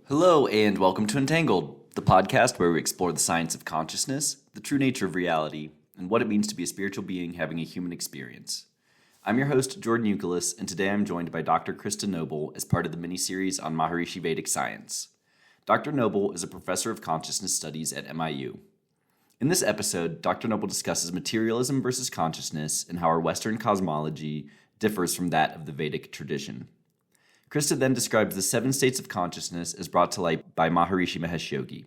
Hello, and welcome to Entangled, the podcast where we explore the science of consciousness, the true nature of reality, and what it means to be a spiritual being having a human experience. I'm your host, Jordan Euclid, and today I'm joined by Dr. Krista Noble as part of the mini-series on Maharishi Vedic science. Dr. Noble is a professor of consciousness studies at MIU. In this episode, Dr. Noble discusses materialism versus consciousness and how our Western cosmology differs from that of the Vedic tradition. Krista then describes the 7 states of consciousness as brought to light by Maharishi Mahesh Yogi.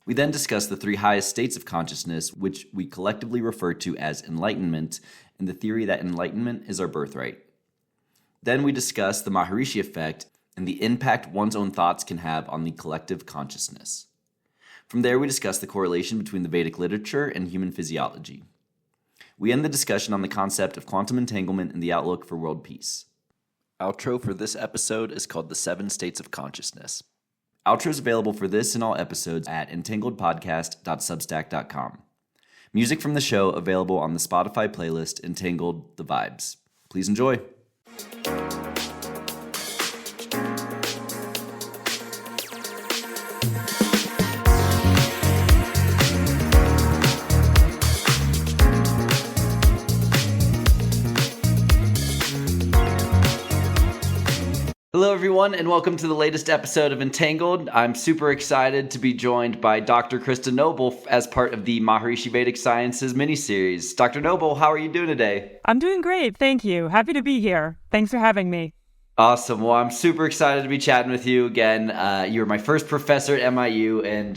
We then discuss the 3 highest states of consciousness, which we collectively refer to as enlightenment, and the theory that enlightenment is our birthright. Then we discuss the Maharishi effect and the impact one's own thoughts can have on the collective consciousness. From there, we discuss the correlation between the Vedic literature and human physiology. We end the discussion on the concept of quantum entanglement and the outlook for world peace. Outro for this episode is called The 7 States of Consciousness. Outro is available for this and all episodes at entangledpodcast.substack.com. Music from the show available on the Spotify playlist Entangled The Vibes. Please enjoy. Hello, everyone, and welcome to the latest episode of Entangled. I'm super excited to be joined by Dr. Krista Noble as part of the Maharishi Vedic Sciences miniseries. Dr. Noble, how are you doing today? I'm doing great, thank you. Happy to be here. Thanks for having me. Awesome. Well, I'm super excited to be chatting with you again. You were my first professor at MIU, and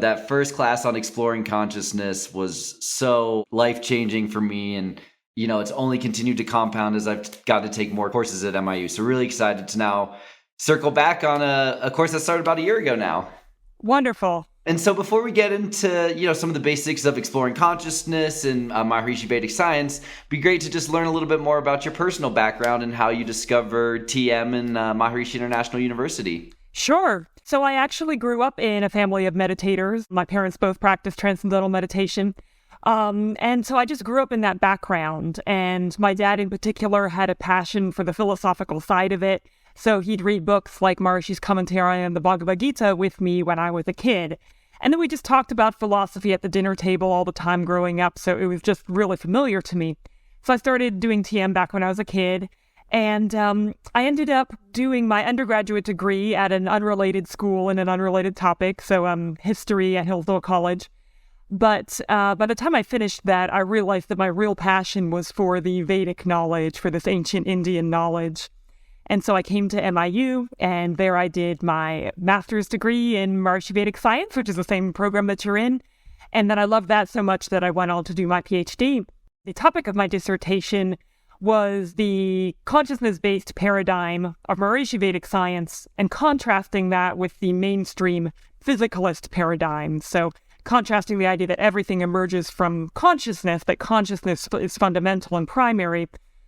that first class on exploring consciousness was so life-changing for me, and it's only continued to compound as I've got to take more courses at MIU. So really excited to now circle back on a course that started about a year ago now. Wonderful. And so before we get into, some of the basics of exploring consciousness and Maharishi Vedic science, it'd be great to just learn a little bit more about your personal background and how you discovered TM and Maharishi International University. Sure. So I actually grew up in a family of meditators. My parents both practiced transcendental meditation. And so I just grew up in that background, and my dad in particular had a passion for the philosophical side of it. So he'd read books like Maharishi's commentary on the Bhagavad Gita with me when I was a kid. And then we just talked about philosophy at the dinner table all the time growing up. So it was just really familiar to me. So I started doing TM back when I was a kid. And I ended up doing my undergraduate degree at an unrelated school in an unrelated topic. So history at Hillsdale College. But by the time I finished that, I realized that my real passion was for the Vedic knowledge, for this ancient Indian knowledge. And so I came to MIU, and there I did my master's degree in Maharishi Vedic science, which is the same program that you're in. And then I loved that so much that I went on to do my PhD. The topic of my dissertation was the consciousness-based paradigm of Maharishi Vedic science and contrasting that with the mainstream physicalist paradigm. So contrasting the idea that everything emerges from consciousness, that consciousness is fundamental and primary,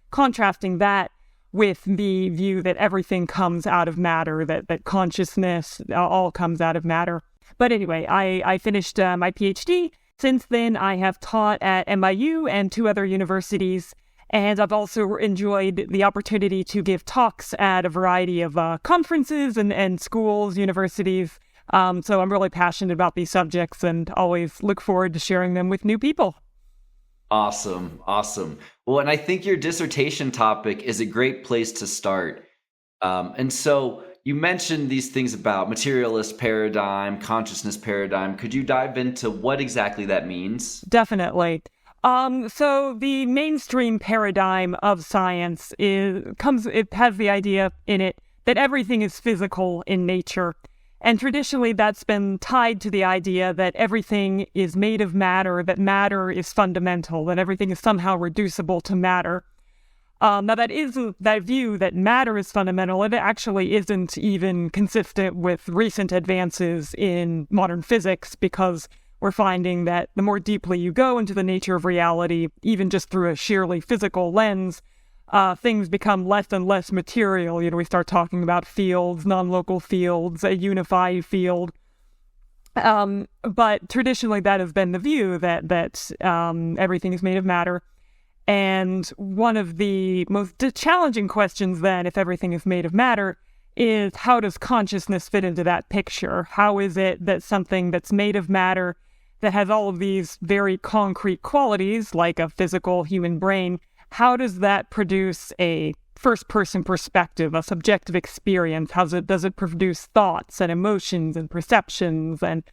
contrasting that with the view that everything comes out of matter, that consciousness all comes out of matter. But anyway, I finished my PhD. Since then, I have taught at MIU and 2 other universities, and I've also enjoyed the opportunity to give talks at a variety of conferences and schools, universities. So I'm really passionate about these subjects and always look forward to sharing them with new people. Awesome. Well, and I think your dissertation topic is a great place to start. And so you mentioned these things about materialist paradigm, consciousness paradigm. Could you dive into what exactly that means? Definitely. So the mainstream paradigm of science it has the idea in it that everything is physical in nature. And traditionally, that's been tied to the idea that everything is made of matter, that matter is fundamental, that everything is somehow reducible to matter. Now, that view that matter is fundamental, it actually isn't even consistent with recent advances in modern physics, because we're finding that the more deeply you go into the nature of reality, even just through a sheerly physical lens, things become less and less material. We start talking about fields, non-local fields, a unified field. But traditionally, that has been the view that everything is made of matter. And one of the most challenging questions then, if everything is made of matter, is how does consciousness fit into that picture? How is it that something that's made of matter, that has all of these very concrete qualities, like a physical human brain, how does that produce a first-person perspective, a subjective experience? Does it produce thoughts and emotions and perceptions? And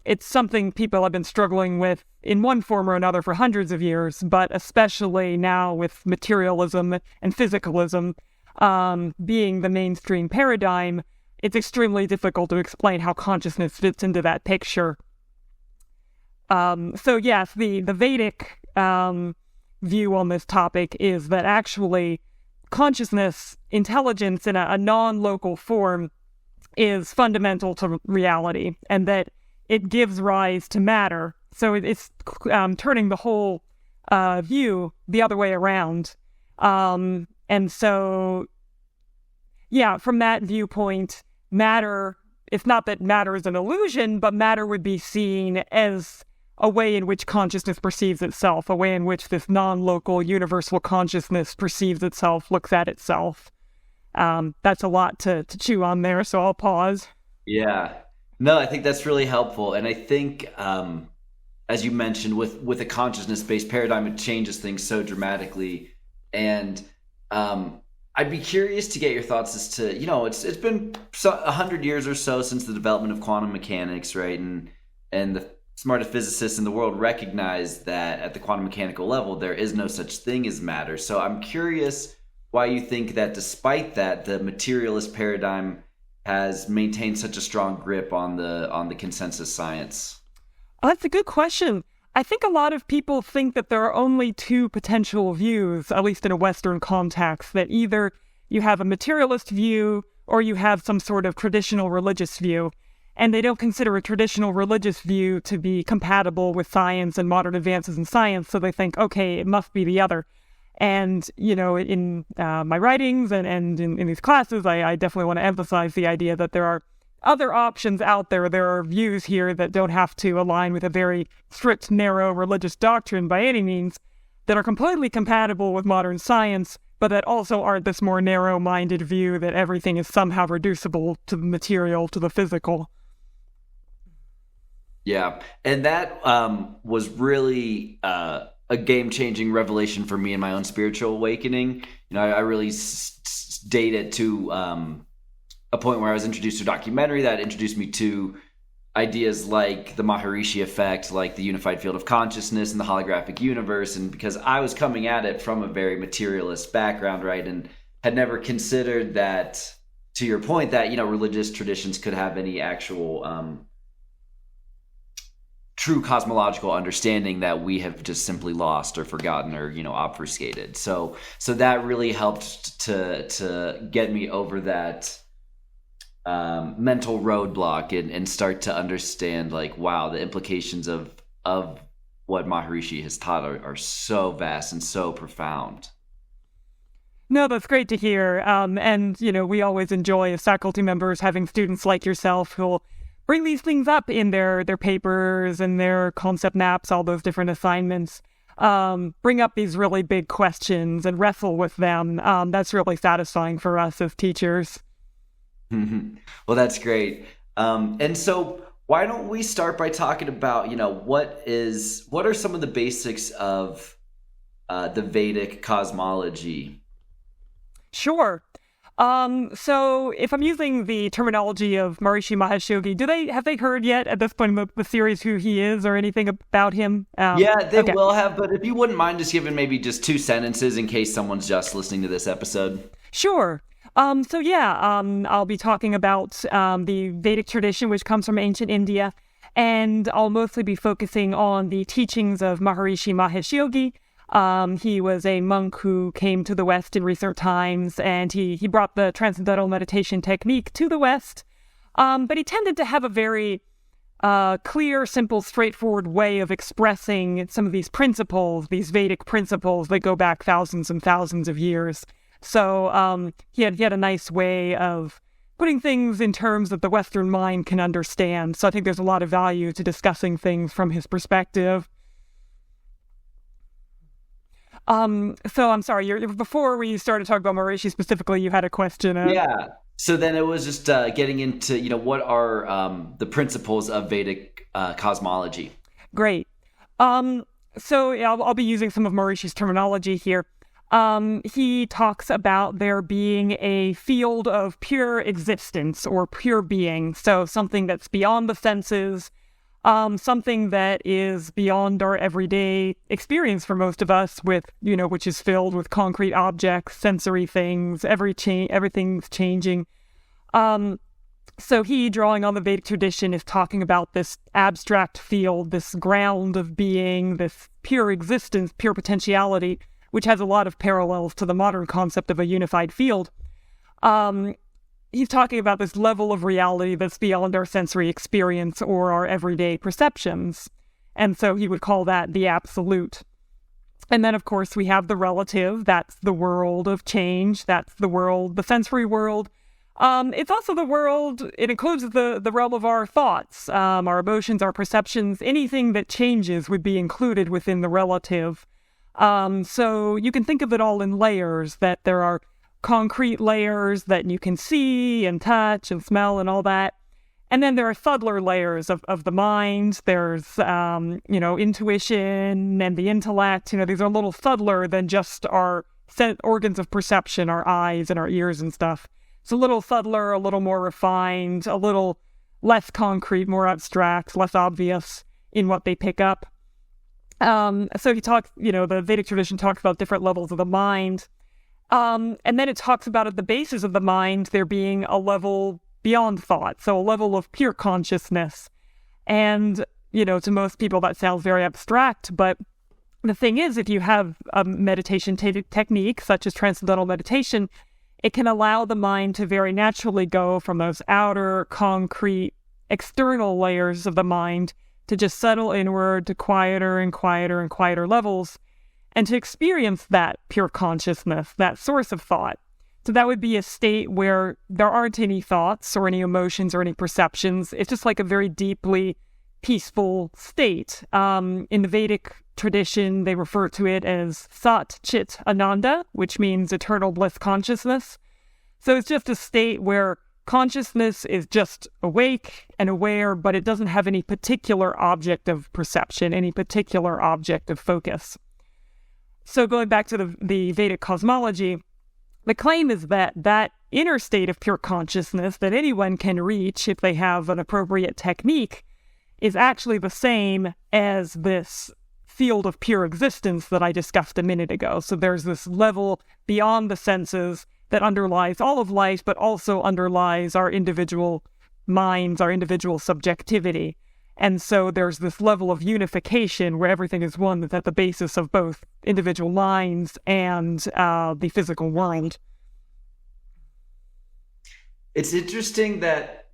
it's something people have been struggling with in one form or another for hundreds of years, but especially now with materialism and physicalism being the mainstream paradigm, it's extremely difficult to explain how consciousness fits into that picture. So yes, the Vedic view on this topic is that actually consciousness, intelligence in a non-local form is fundamental to reality, and that it gives rise to matter. So it's turning the whole view the other way around. And so, yeah, from that viewpoint, matter, it's not that matter is an illusion, but matter would be seen as a way in which consciousness perceives itself, a way in which this non-local universal consciousness perceives itself, looks at itself. That's a lot to chew on there, so I'll pause. Yeah. No, I think that's really helpful. And I think, as you mentioned, with a consciousness-based paradigm, it changes things so dramatically. And I'd be curious to get your thoughts as to, it's been 100 years or so since the development of quantum mechanics, right? And the smartest physicists in the world recognize that at the quantum mechanical level, there is no such thing as matter. So I'm curious why you think that despite that, the materialist paradigm has maintained such a strong grip on the consensus science. Oh, that's a good question. I think a lot of people think that there are only two potential views, at least in a Western context, that either you have a materialist view or you have some sort of traditional religious view. And they don't consider a traditional religious view to be compatible with science and modern advances in science. So they think, okay, it must be the other. And, in my writings and in these classes, I definitely want to emphasize the idea that there are other options out there. There are views here that don't have to align with a very strict, narrow religious doctrine by any means, that are completely compatible with modern science, but that also aren't this more narrow-minded view that everything is somehow reducible to the material, to the physical. Yeah, and that was really a game-changing revelation for me in my own spiritual awakening. I really date it to a point where I was introduced to a documentary that introduced me to ideas like the Maharishi effect, like the unified field of consciousness and the holographic universe. And because I was coming at it from a very materialist background, right, and had never considered that, to your point, that, religious traditions could have any actual true cosmological understanding that we have just simply lost or forgotten or obfuscated. So that really helped to get me over that mental roadblock and start to understand, like, wow, the implications of what Maharishi has taught are so vast and so profound. No, that's great to hear. And we always enjoy as faculty members having students like yourself who'll bring these things up in their papers and their concept maps, all those different assignments, bring up these really big questions and wrestle with them. That's really satisfying for us as teachers. Well, that's great. And so why don't we start by talking about, what are some of the basics of the Vedic cosmology? Sure. So if I'm using the terminology of Maharishi Mahesh Yogi, have they heard yet at this point in the series who he is or anything about him? Yeah, they will have, but if you wouldn't mind just giving maybe just 2 sentences in case someone's just listening to this episode. Sure. I'll be talking about the Vedic tradition, which comes from ancient India, and I'll mostly be focusing on the teachings of Maharishi Mahesh Yogi. He was a monk who came to the West in recent times, and he brought the transcendental meditation technique to the West. But he tended to have a very clear, simple, straightforward way of expressing some of these principles, these Vedic principles that go back thousands and thousands of years. So he had a nice way of putting things in terms that the Western mind can understand. So I think there's a lot of value to discussing things from his perspective. So I'm sorry, before we started talking about Maharishi specifically, you had a question. Yeah. So then it was just getting into, what are the principles of Vedic cosmology? Great. So yeah, I'll be using some of Marishi's terminology here. He talks about there being a field of pure existence or pure being. So something that's beyond the senses, something that is beyond our everyday experience for most of us which is filled with concrete objects, sensory things, everything's changing. So he, drawing on the Vedic tradition, is talking about this abstract field, this ground of being, this pure existence, pure potentiality, which has a lot of parallels to the modern concept of a unified field. He's talking about this level of reality that's beyond our sensory experience or our everyday perceptions. And so he would call that the absolute. And then, of course, we have the relative. That's the world of change. That's the sensory world. It's also the world, it includes the realm of our thoughts, our emotions, our perceptions. Anything that changes would be included within the relative. So you can think of it all in layers, that there are concrete layers that you can see and touch and smell and all that. And then there are subtler layers of the mind. There's, intuition and the intellect. These are a little subtler than just our organs of perception, our eyes and our ears and stuff. It's a little subtler, a little more refined, a little less concrete, more abstract, less obvious in what they pick up. So he talks, the Vedic tradition talks about different levels of the mind. And then it talks about at the basis of the mind, there being a level beyond thought, so a level of pure consciousness. And, to most people that sounds very abstract, but the thing is, if you have a meditation technique, such as transcendental meditation, it can allow the mind to very naturally go from those outer, concrete, external layers of the mind to just settle inward to quieter and quieter and quieter levels, and to experience that pure consciousness, that source of thought. So that would be a state where there aren't any thoughts or any emotions or any perceptions. It's just like a very deeply peaceful state. In the Vedic tradition, they refer to it as Sat Chit Ananda, which means eternal bliss consciousness. So it's just a state where consciousness is just awake and aware, but it doesn't have any particular object of perception, any particular object of focus. So going back to the Vedic cosmology, the claim is that inner state of pure consciousness that anyone can reach if they have an appropriate technique is actually the same as this field of pure existence that I discussed a minute ago. So there's this level beyond the senses that underlies all of life, but also underlies our individual minds, our individual subjectivity. And so there's this level of unification where everything is one that's at the basis of both individual minds and the physical world. It's interesting that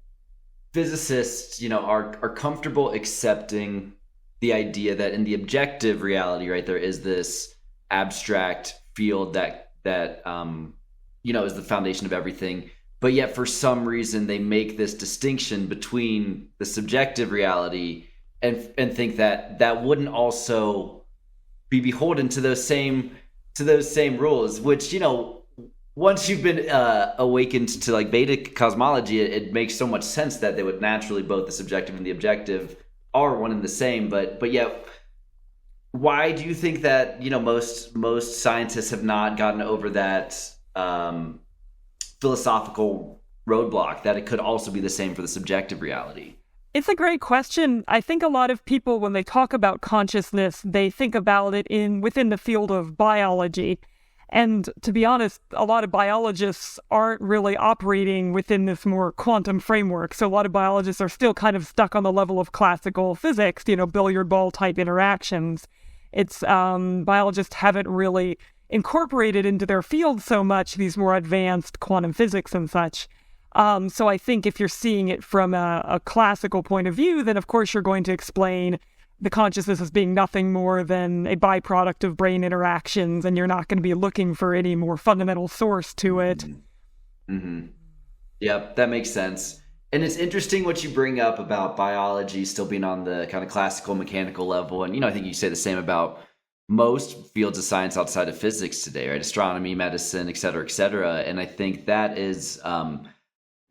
physicists, are comfortable accepting the idea that in the objective reality, right, there is this abstract field that is the foundation of everything. But yet for some reason they make this distinction between the subjective reality and think that wouldn't also be beholden to those same rules, which, once you've been awakened to like Vedic cosmology, it makes so much sense that they would naturally, both the subjective and the objective are one and the same. But yet, why do you think that, most scientists have not gotten over that philosophical roadblock, that it could also be the same for the subjective reality? It's a great question. I think a lot of people, when they talk about consciousness, they think about it within the field of biology. And to be honest, a lot of biologists aren't really operating within this more quantum framework. So a lot of biologists are still kind of stuck on the level of classical physics, billiard ball type interactions. It's biologists haven't really incorporated into their field so much these more advanced quantum physics and such. So I think if you're seeing it from a classical point of view, then of course you're going to explain the consciousness as being nothing more than a byproduct of brain interactions, and you're not going to be looking for any more fundamental source to it. Mm-hmm. Yep, that makes sense. And it's interesting what you bring up about biology still being on the kind of classical mechanical level. And, I think you say the same about most fields of science outside of physics today, right? Astronomy, medicine, et cetera, et cetera. And I think that is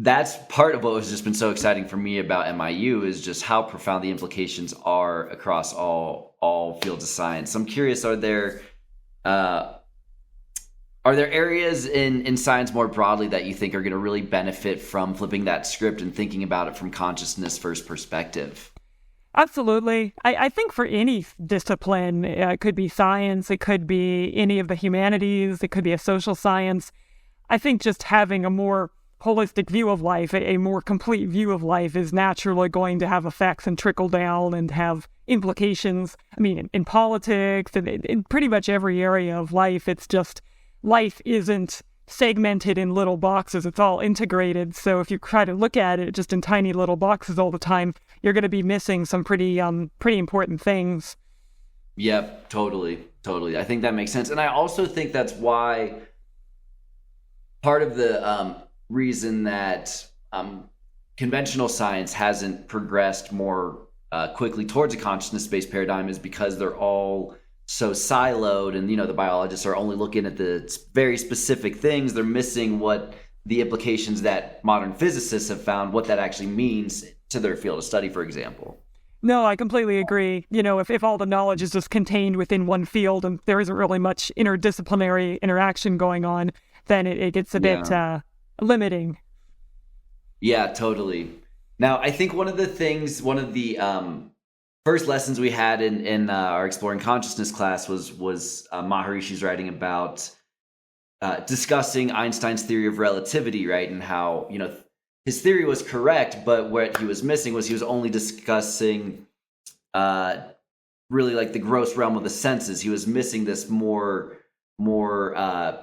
that's part of what has just been so exciting for me about MIU is just how profound the implications are across all fields of science. I'm curious, are there areas in science more broadly that you think are going to really benefit from flipping that script and thinking about it from consciousness first perspective? Absolutely. I think for any discipline, it could be science, it could be any of the humanities, it could be a social science. I think just having a more holistic view of life, a more complete view of life is naturally going to have effects and trickle down and have implications. I mean, in politics and in pretty much every area of life, it's just life isn't segmented in little boxes. It's all integrated. So if you try to look at it just in tiny little boxes all the time, you're going to be missing some pretty important things. Yep, totally. I think that makes sense. And I also think that's why part of the reason that conventional science hasn't progressed more quickly towards a consciousness-based paradigm is because they're all so siloed, and the biologists are only looking at the very specific things. They're missing what the implications that modern physicists have found, what that actually means to their field of study, for example. No, I completely agree. If all the knowledge is just contained within one field and there isn't really much interdisciplinary interaction going on, then it gets a bit limiting. Yeah, totally. Now, I think one of the first lessons we had in our Exploring Consciousness class was Maharishi's writing about discussing Einstein's theory of relativity, right? And how, his theory was correct, but what he was missing was he was only discussing really like the gross realm of the senses. He was missing this more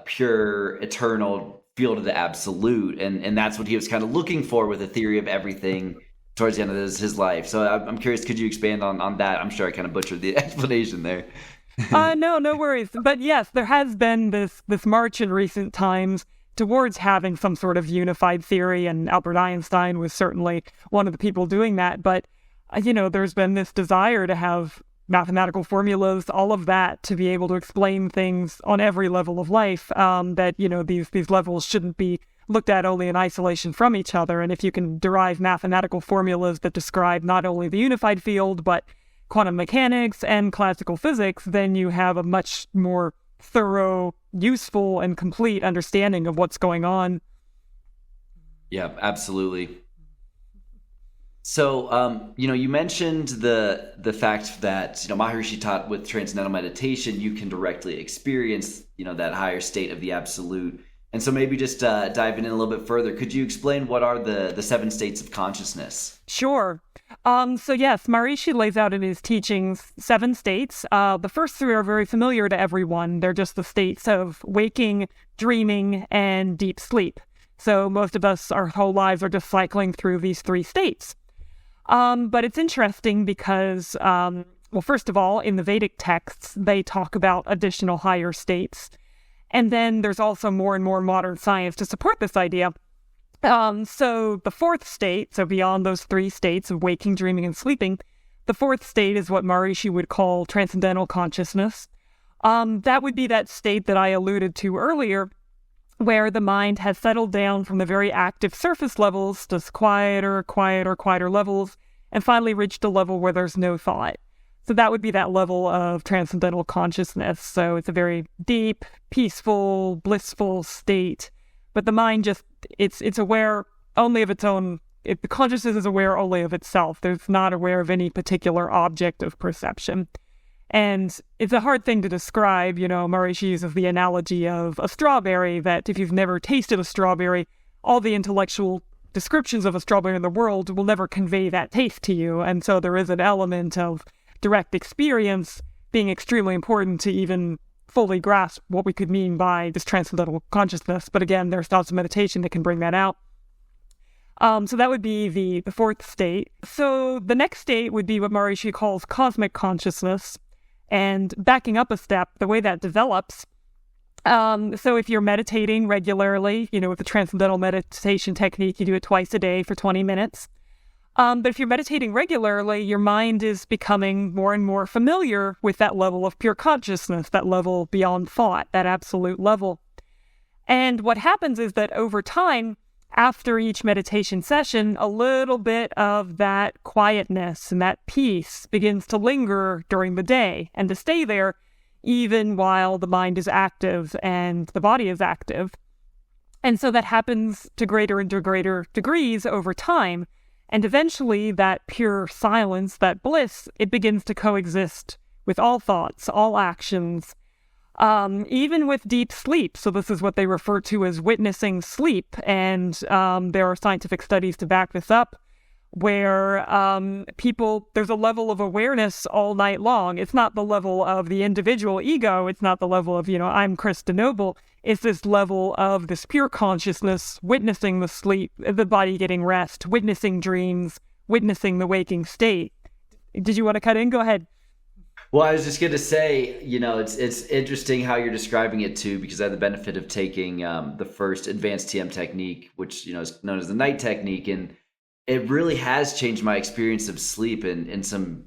pure, eternal field of the absolute, and that's what he was kind of looking for with a theory of everything towards the end of his life. So I'm curious, could you expand on that? I'm sure I kind of butchered the explanation there. No worries. But yes, there has been this march in recent times towards having some sort of unified theory, and Albert Einstein was certainly one of the people doing that. But, there's been this desire to have mathematical formulas, all of that, to be able to explain things on every level of life, that, these levels shouldn't be looked at only in isolation from each other. And if you can derive mathematical formulas that describe not only the unified field, but quantum mechanics and classical physics, then you have a much more thorough, useful, and complete understanding of what's going on. Yeah, absolutely. So, you mentioned the fact that, Maharishi taught with transcendental meditation, you can directly experience, that higher state of the absolute. And so maybe just diving in a little bit further, could you explain what are the 7 states of consciousness? Sure. So yes, Maharishi lays out in his teachings 7 states. The first 3 are very familiar to everyone. They're just the states of waking, dreaming, and deep sleep. So most of us, our whole lives are just cycling through these 3 states. But it's interesting because, first of all, in the Vedic texts, they talk about additional higher states. And then there's also more and more modern science to support this idea. So the 4th state, so beyond those 3 states of waking, dreaming, and sleeping, the 4th state is what Maharishi would call transcendental consciousness. That would be that state that I alluded to earlier, where the mind has settled down from the very active surface levels to quieter levels, and finally reached a level where there's no thought. So that would be that level of transcendental consciousness. So it's a very deep, peaceful, blissful state. But the mind it's aware only of its own. The consciousness is aware only of itself. It's not aware of any particular object of perception. And it's a hard thing to describe. Maharishi uses the analogy of a strawberry, that if you've never tasted a strawberry, all the intellectual descriptions of a strawberry in the world will never convey that taste to you. And so there is an element of direct experience being extremely important to even fully grasp what we could mean by this transcendental consciousness. But again, there's thoughts of meditation that can bring that out. So that would be the 4th state. So the next state would be what Maharishi calls cosmic consciousness. And backing up a step, the way that develops, so if you're meditating regularly, with the transcendental meditation technique, you do it twice a day for 20 minutes. But if you're meditating regularly, your mind is becoming more and more familiar with that level of pure consciousness, that level beyond thought, that absolute level. And what happens is that over time, after each meditation session, a little bit of that quietness and that peace begins to linger during the day and to stay there even while the mind is active and the body is active. And so that happens to greater and greater degrees over time. And eventually that pure silence, that bliss, it begins to coexist with all thoughts, all actions, even with deep sleep. So this is what they refer to as witnessing sleep. And there are scientific studies to back this up, where there's a level of awareness all night long. It's not the level of the individual ego. It's not the level of, I'm Krista Noble. It's this level of this pure consciousness, witnessing the sleep, the body getting rest, witnessing dreams, witnessing the waking state. Did you want to cut in? Go ahead. Well, I was just going to say, it's interesting how you're describing it too, because I had the benefit of taking the first advanced TM technique, which, is known as the night technique. And it really has changed my experience of sleep in some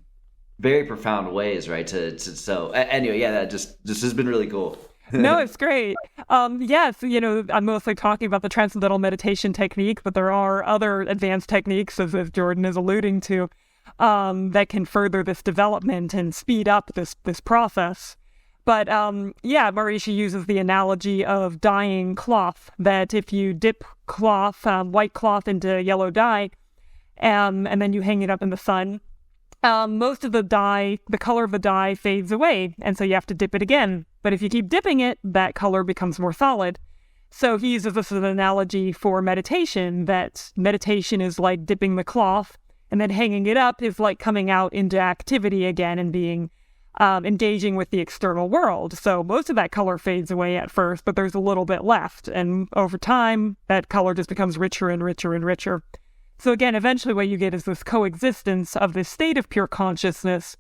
very profound ways, right? So anyway, yeah, that just has been really cool. No, it's great. Yes, I'm mostly talking about the transcendental meditation technique, but there are other advanced techniques, as Jordan is alluding to, that can further this development and speed up this process. But Maharishi uses the analogy of dyeing cloth, that if you dip cloth, white cloth, into yellow dye, and then you hang it up in the sun, most of the dye, the color of the dye fades away, and so you have to dip it again. But if you keep dipping it, that color becomes more solid. So he uses this as an analogy for meditation, that meditation is like dipping the cloth, and then hanging it up is like coming out into activity again and being engaging with the external world. So most of that color fades away at first, but there's a little bit left. And over time, that color just becomes richer and richer and richer. So again, eventually what you get is this coexistence of this state of pure consciousness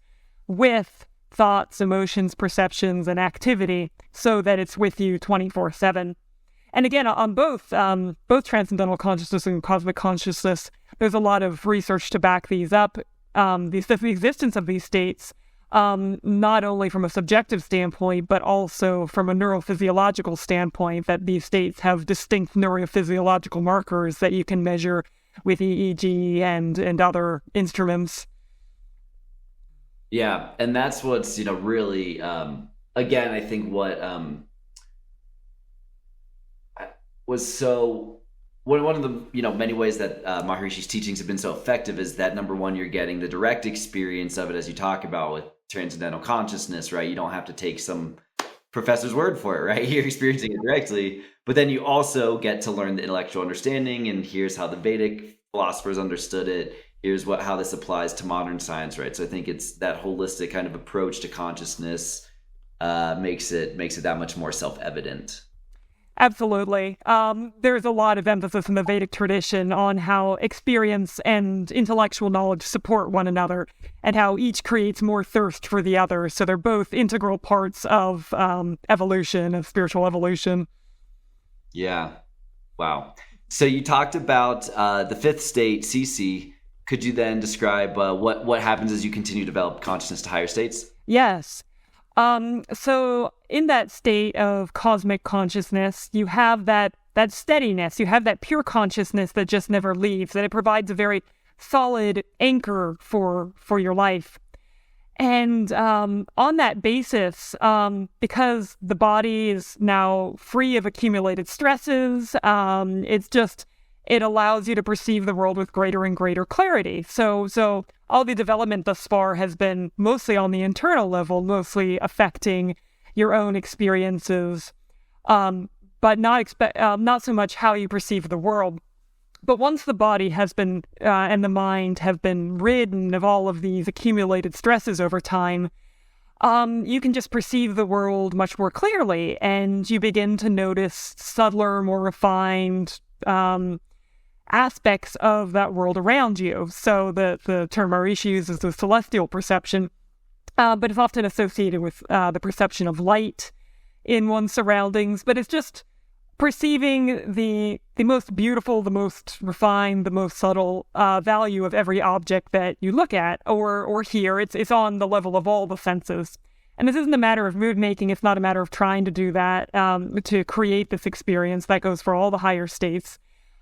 with thoughts, emotions, perceptions, and activity, so that it's with you 24/7. And again, on both transcendental consciousness and cosmic consciousness, there's a lot of research to back these up. The existence of these states, not only from a subjective standpoint, but also from a neurophysiological standpoint, that these states have distinct neurophysiological markers that you can measure with EEG and other instruments. Yeah, and that's what's, really, again, I think what was so, one of the, many ways that Maharishi's teachings have been so effective is that, number one, you're getting the direct experience of it, as you talk about with transcendental consciousness, right? You don't have to take some professor's word for it, right? You're experiencing it directly, but then you also get to learn the intellectual understanding, and here's how the Vedic philosophers understood it. Here's how this applies to modern science, right? So I think it's that holistic kind of approach to consciousness makes it that much more self-evident. Absolutely. There's a lot of emphasis in the Vedic tradition on how experience and intellectual knowledge support one another, and how each creates more thirst for the other. So they're both integral parts of evolution, of spiritual evolution. Yeah. Wow. So you talked about the fifth state, CC. Could you then describe what happens as you continue to develop consciousness to higher states? Yes. So in that state of cosmic consciousness, you have that steadiness, you have that pure consciousness that just never leaves, that it provides a very solid anchor for your life. And on that basis, because the body is now free of accumulated stresses, it allows you to perceive the world with greater and greater clarity. So all the development thus far has been mostly on the internal level, mostly affecting your own experiences, but not so much how you perceive the world. But once the body has been and the mind have been ridden of all of these accumulated stresses over time, you can just perceive the world much more clearly, and you begin to notice subtler, more refined aspects of that world around you. So the term Maharishi uses the celestial perception, but it's often associated with the perception of light in one's surroundings. But it's just perceiving the most beautiful, the most refined, the most subtle value of every object that you look at or hear. It's on the level of all the senses. And this isn't a matter of mood making. It's not a matter of trying to do that to create this experience. That goes for all the higher states.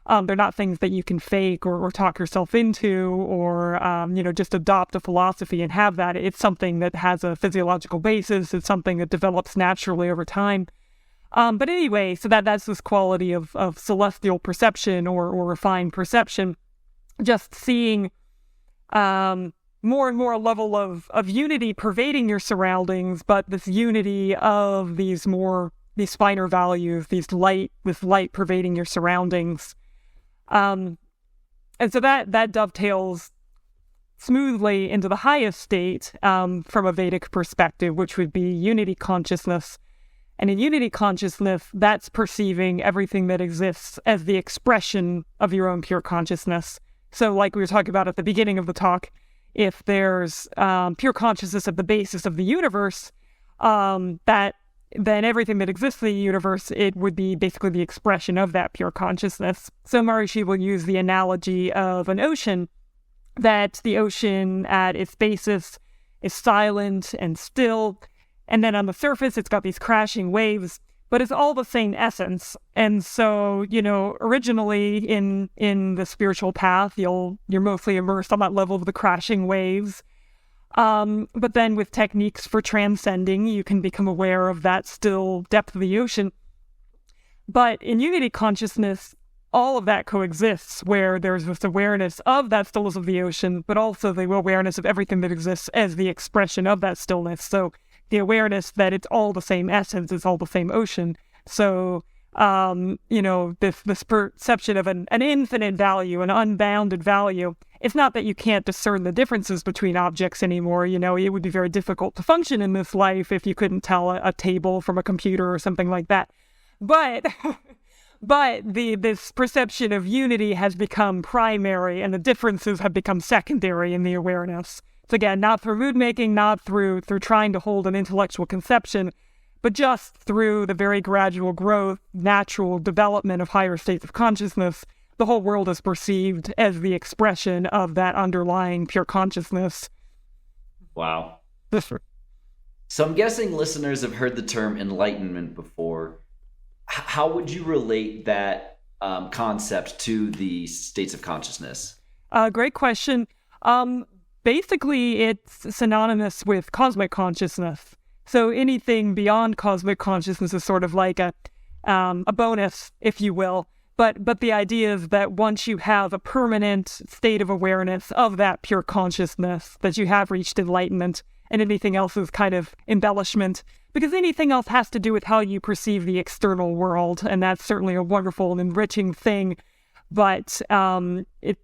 They're not things that you can fake or talk yourself into or, just adopt a philosophy and have that. It's something that has a physiological basis. It's something that develops naturally over time. But anyway, so that's this quality of celestial perception or refined perception, just seeing more and more a level of unity pervading your surroundings, but this unity of these finer values, this light pervading your surroundings. And so that dovetails smoothly into the highest state from a Vedic perspective, which would be unity consciousness. And in unity consciousness, that's perceiving everything that exists as the expression of your own pure consciousness. So like we were talking about at the beginning of the talk, if there's pure consciousness at the basis of the universe, then everything that exists in the universe, it would be basically the expression of that pure consciousness. So Maharishi will use the analogy of an ocean, that the ocean at its basis is silent and still, and then on the surface it's got these crashing waves, but it's all the same essence. And so, originally in the spiritual path, you're mostly immersed on that level of the crashing waves. But then with techniques for transcending, you can become aware of that still depth of the ocean. But in unity consciousness, all of that coexists, where there's this awareness of that stillness of the ocean, but also the awareness of everything that exists as the expression of that stillness. So the awareness that it's all the same essence, it's all the same ocean. So, this perception of an infinite value, an unbounded value. It's not that you can't discern the differences between objects anymore. It would be very difficult to function in this life if you couldn't tell a table from a computer or something like that. But this perception of unity has become primary, and the differences have become secondary in the awareness. So again, not through mood making, not through trying to hold an intellectual conception, but just through the very gradual growth, natural development of higher states of consciousness, the whole world is perceived as the expression of that underlying pure consciousness. Wow. So I'm guessing listeners have heard the term enlightenment before. How would you relate that concept to the states of consciousness? Great question. Basically, it's synonymous with cosmic consciousness. So anything beyond cosmic consciousness is sort of like a bonus, if you will. But the idea is that once you have a permanent state of awareness of that pure consciousness, that you have reached enlightenment, and anything else is kind of embellishment, because anything else has to do with how you perceive the external world, and that's certainly a wonderful and enriching thing. But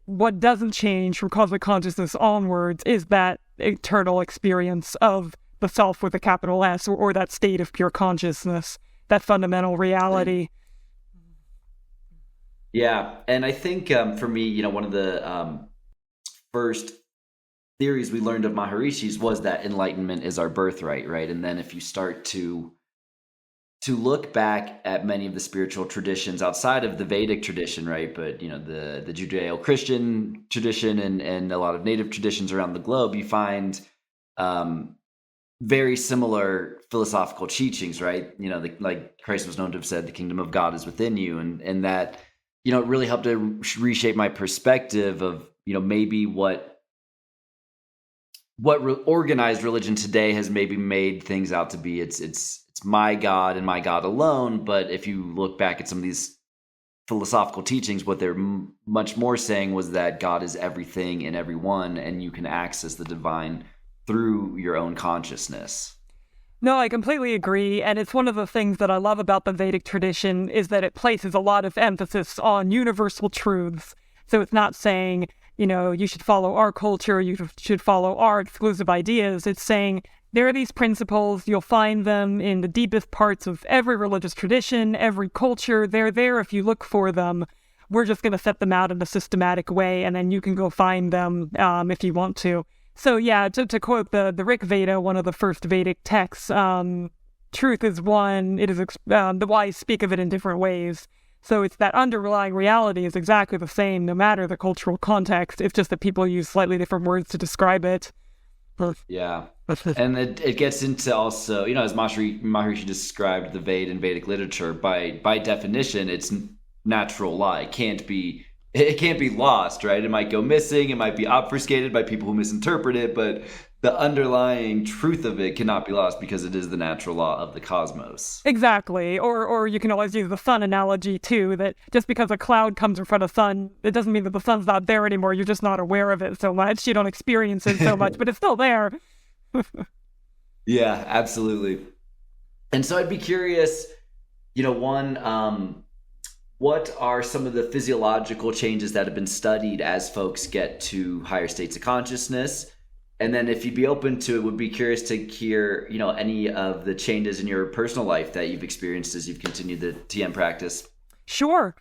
what doesn't change from cosmic consciousness onwards is that eternal experience of the self with a capital S, or that state of pure consciousness, that fundamental reality. Yeah, and I think for me, one of the first theories we learned of Maharishi's was that enlightenment is our birthright, right? And then if you start to look back at many of the spiritual traditions outside of the Vedic tradition, right? But the Judeo-Christian tradition and a lot of native traditions around the globe, you find very similar philosophical teachings, right? Like Christ was known to have said, "The kingdom of God is within you," and that it really helped to reshape my perspective of maybe what organized religion today has maybe made things out to be. It's my God and my God alone. But if you look back at some of these philosophical teachings, what they're much more saying was that God is everything and everyone, and you can access the divine through your own consciousness. No, I completely agree. And it's one of the things that I love about the Vedic tradition is that it places a lot of emphasis on universal truths. So it's not saying, you should follow our culture, you should follow our exclusive ideas. It's saying there are these principles, you'll find them in the deepest parts of every religious tradition, every culture. They're there if you look for them. We're just going to set them out in a systematic way, and then you can go find them if you want to. So yeah, to quote the Rig Veda, one of the first Vedic texts, truth is one, it is the wise speak of it in different ways. So it's that underlying reality is exactly the same no matter the cultural context. It's just that people use slightly different words to describe it. Yeah. And it gets into also, as Maharishi described the Veda and Vedic literature, by definition, it's natural law. It can't be lost, right? It might go missing, it might be obfuscated by people who misinterpret it, but the underlying truth of it cannot be lost because it is the natural law of the cosmos. Exactly. Or you can always use the sun analogy too, that just because a cloud comes in front of the sun, it doesn't mean that the sun's not there anymore. You're just not aware of it so much. You don't experience it so much, but it's still there. Yeah, absolutely. And so I'd be curious, what are some of the physiological changes that have been studied as folks get to higher states of consciousness? And then if you'd be open to it, would be curious to hear, any of the changes in your personal life that you've experienced as you've continued the TM practice. Sure.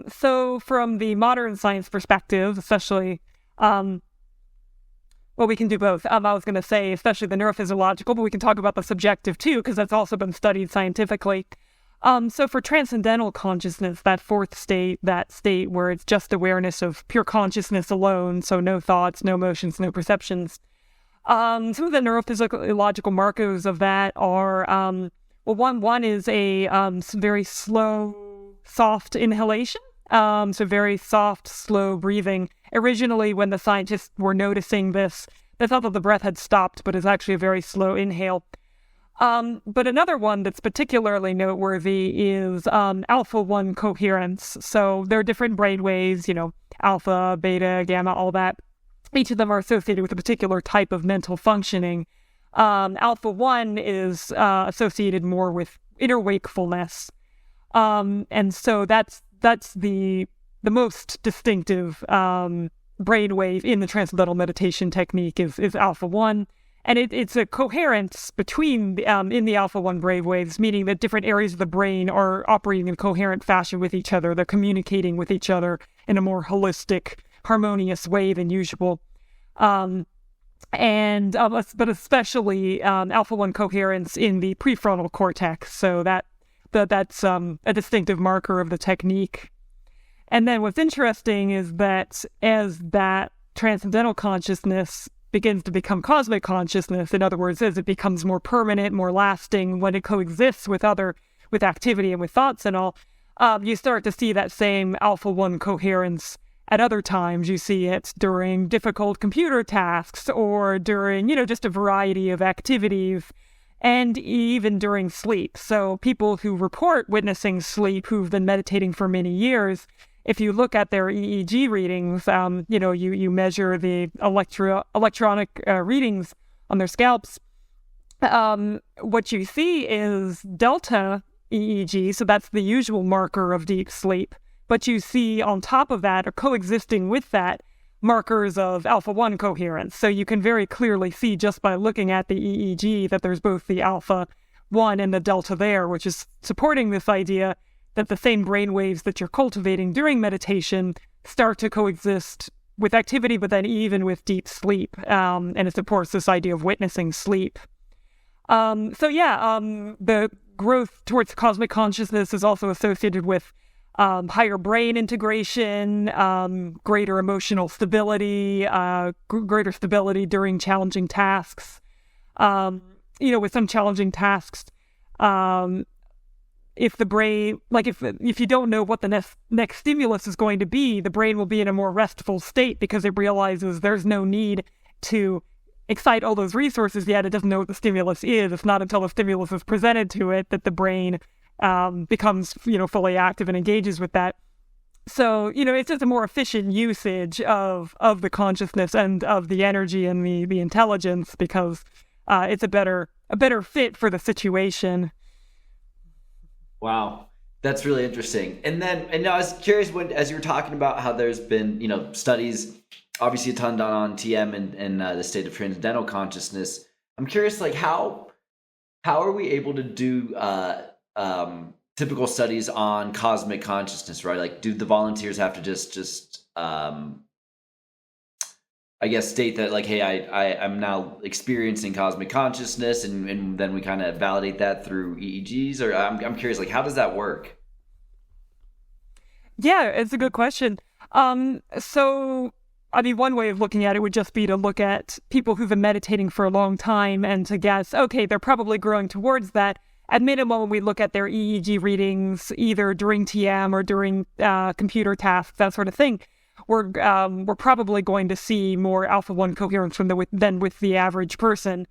So from the modern science perspective, especially, well, we can do both. I was going to say, especially the neurophysiological, but we can talk about the subjective too, because that's also been studied scientifically. So for transcendental consciousness, that fourth state, that state where it's just awareness of pure consciousness alone, so no thoughts, no emotions, no perceptions. Some of the neurophysiological markers of that are, one is a very slow, soft inhalation, so very soft, slow breathing. Originally, when the scientists were noticing this, they thought that the breath had stopped, but it's actually a very slow inhale. But another one that's particularly noteworthy is alpha-1 coherence. So there are different brain waves, alpha, beta, gamma, all that. Each of them are associated with a particular type of mental functioning. Alpha-1 is associated more with inner wakefulness. And so that's the most distinctive brainwave in the transcendental meditation technique is alpha-1. And it's a coherence between in the alpha-1 brainwaves, meaning that different areas of the brain are operating in a coherent fashion with each other. They're communicating with each other in a more holistic, harmonious way than usual. But especially alpha-1 coherence in the prefrontal cortex. So that's a distinctive marker of the technique. And then what's interesting is that as that transcendental consciousness begins to become cosmic consciousness, in other words, as it becomes more permanent, more lasting, when it coexists with activity and with thoughts and all, you start to see that same alpha-1 coherence at other times. You see it during difficult computer tasks or during, just a variety of activities, and even during sleep. So people who report witnessing sleep, who've been meditating for many years, if you look at their EEG readings, you measure the electronic readings on their scalps. What you see is delta EEG, so that's the usual marker of deep sleep. But you see on top of that, or coexisting with that, markers of alpha-1 coherence. So you can very clearly see just by looking at the EEG that there's both the alpha-1 and the delta there, which is supporting this idea that the same brain waves that you're cultivating during meditation start to coexist with activity, but then even with deep sleep. And it supports this idea of witnessing sleep. The growth towards cosmic consciousness is also associated with higher brain integration, greater emotional stability, greater stability during challenging tasks. With some challenging tasks, if the brain, if you don't know what the next stimulus is going to be, the brain will be in a more restful state because it realizes there's no need to excite all those resources yet. It doesn't know what the stimulus is. It's not until the stimulus is presented to it that the brain becomes, fully active and engages with that. So, it's just a more efficient usage of the consciousness and of the energy and the intelligence because it's a better fit for the situation. Wow, that's really interesting. And I was curious as you were talking about how there's been, studies, obviously a ton done on TM and the state of transcendental consciousness. I'm curious, how are we able to do typical studies on cosmic consciousness, right? Do the volunteers have to just I guess state that hey, I'm now experiencing cosmic consciousness, and then we kind of validate that through EEGs, or I'm curious, how does that work? Yeah, it's a good question. One way of looking at it would just be to look at people who've been meditating for a long time and to guess, okay, they're probably growing towards that at minimum, when we look at their EEG readings, either during TM or during computer tasks, that sort of thing, we're probably going to see more alpha-1 coherence than with the average person.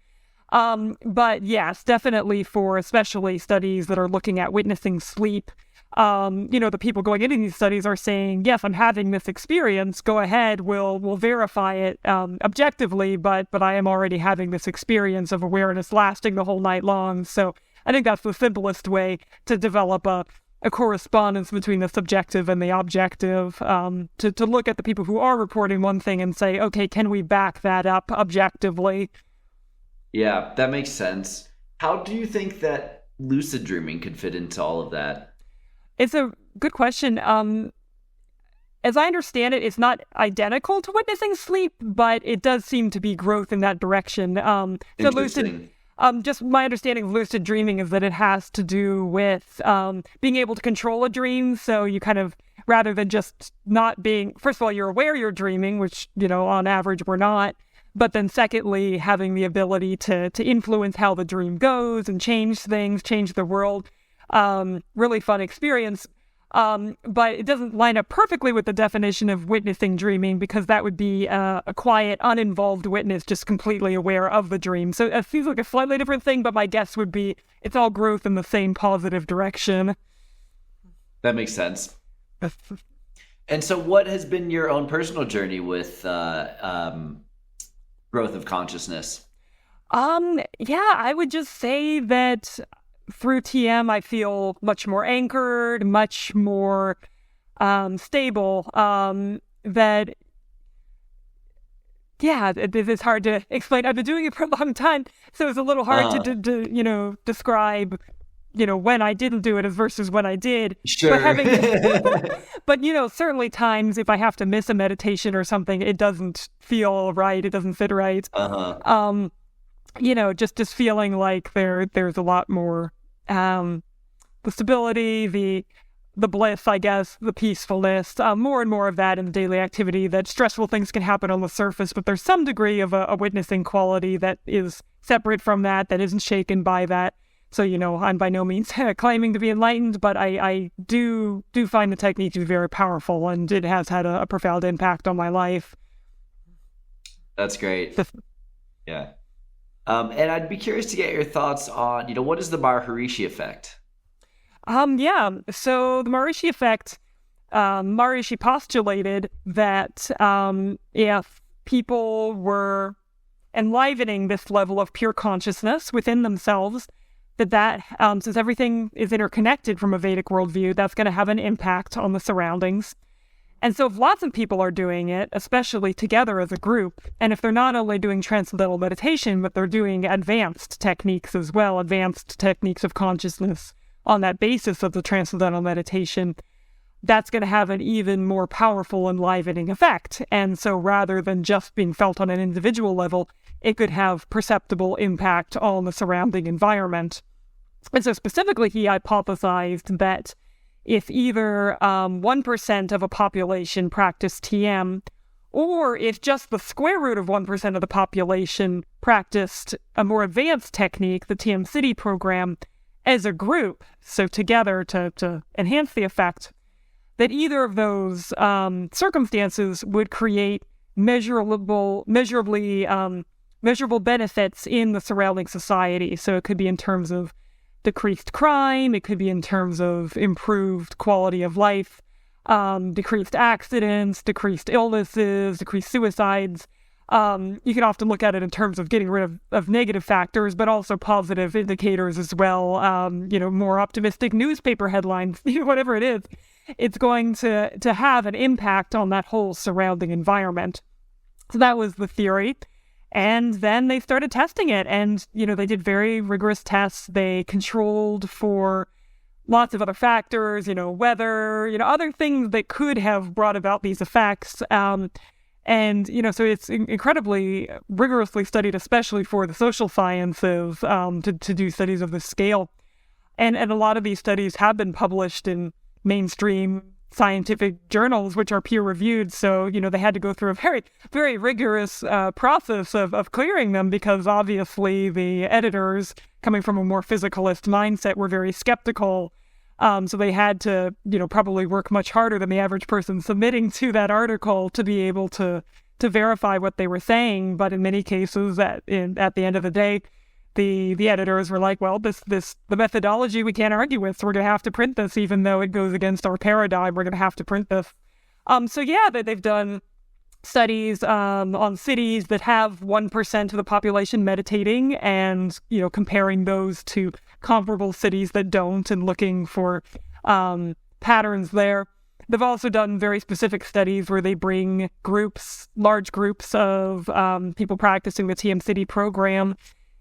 But yes, definitely for especially studies that are looking at witnessing sleep, the people going into these studies are saying, yes, I'm having this experience. Go ahead, we'll verify it objectively, but I am already having this experience of awareness lasting the whole night long. So I think that's the simplest way to develop a correspondence between the subjective and the objective, to look at the people who are reporting one thing and say, okay, can we back that up objectively? Yeah, that makes sense. How do you think that lucid dreaming could fit into all of that? It's a good question. As I understand it, it's not identical to witnessing sleep, but it does seem to be growth in that direction. So lucid, just my understanding of lucid dreaming is that it has to do with being able to control a dream. So you kind of, rather than just not being, first of all, you're aware you're dreaming, which, on average we're not. But then secondly, having the ability to influence how the dream goes and change things, change the world. Really fun experience. But it doesn't line up perfectly with the definition of witnessing dreaming, because that would be a quiet, uninvolved witness, just completely aware of the dream. So it seems like a slightly different thing, but my guess would be it's all growth in the same positive direction. That makes sense. And so what has been your own personal journey with growth of consciousness? I would just say that through TM, I feel much more anchored, much more stable. It is hard to explain. I've been doing it for a long time, so it's a little hard to describe, when I didn't do it versus when I did. Sure. But certainly times if I have to miss a meditation or something, it doesn't feel right. It doesn't fit right. Just feeling like there's a lot more, the stability, the bliss, I guess, the peacefulness, more and more of that in the daily activity, that stressful things can happen on the surface, but there's some degree of a witnessing quality that is separate from that isn't shaken by that. So, I'm by no means claiming to be enlightened, but I do find the technique to be very powerful, and it has had a profound impact on my life. That's great. Yeah. And I'd be curious to get your thoughts on, what is the Maharishi effect? So the Maharishi effect, Maharishi postulated that if people were enlivening this level of pure consciousness within themselves, that since everything is interconnected from a Vedic worldview, that's going to have an impact on the surroundings. And so if lots of people are doing it, especially together as a group, and if they're not only doing transcendental meditation, but they're doing advanced techniques as well, advanced techniques of consciousness on that basis of the transcendental meditation, that's going to have an even more powerful enlivening effect. And so rather than just being felt on an individual level, it could have perceptible impact on the surrounding environment. And so specifically, he hypothesized that if either 1% of a population practiced TM, or if just the square root of 1% of the population practiced a more advanced technique, the TM City program, as a group, so together to enhance the effect, that either of those circumstances would create measurable benefits in the surrounding society. So it could be in terms of decreased crime, it could be in terms of improved quality of life, decreased accidents, decreased illnesses, decreased suicides. You can often look at it in terms of getting rid of negative factors, but also positive indicators as well. More optimistic newspaper headlines, whatever it is, it's going to have an impact on that whole surrounding environment. So that was the theory. And then they started testing it, and, they did very rigorous tests. They controlled for lots of other factors, weather, other things that could have brought about these effects. So it's incredibly rigorously studied, especially for the social sciences, to do studies of this scale. And a lot of these studies have been published in mainstream scientific journals, which are peer-reviewed. So, they had to go through a very, very rigorous process of clearing them, because obviously the editors, coming from a more physicalist mindset, were very skeptical. So they had to, probably work much harder than the average person submitting to that article to be able to verify what they were saying. But in many cases, at the end of the day, the editors were like, well, the methodology we can't argue with, so we're going to have to print this, even though it goes against our paradigm. We're going to have to print this. So yeah, they've done studies on cities that have 1% of the population meditating, and comparing those to comparable cities that don't, and looking for patterns there. They've also done very specific studies where they bring large groups of people practicing the TM-City program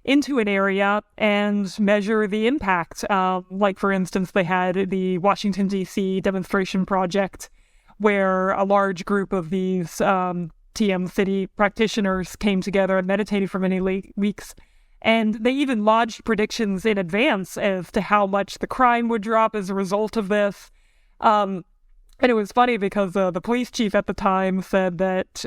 into an area and measure the impact. Like, for instance, they had the Washington, D.C. demonstration project, where a large group of these TM-City practitioners came together and meditated for many weeks. And they even lodged predictions in advance as to how much the crime would drop as a result of this. And it was funny because the police chief at the time said that,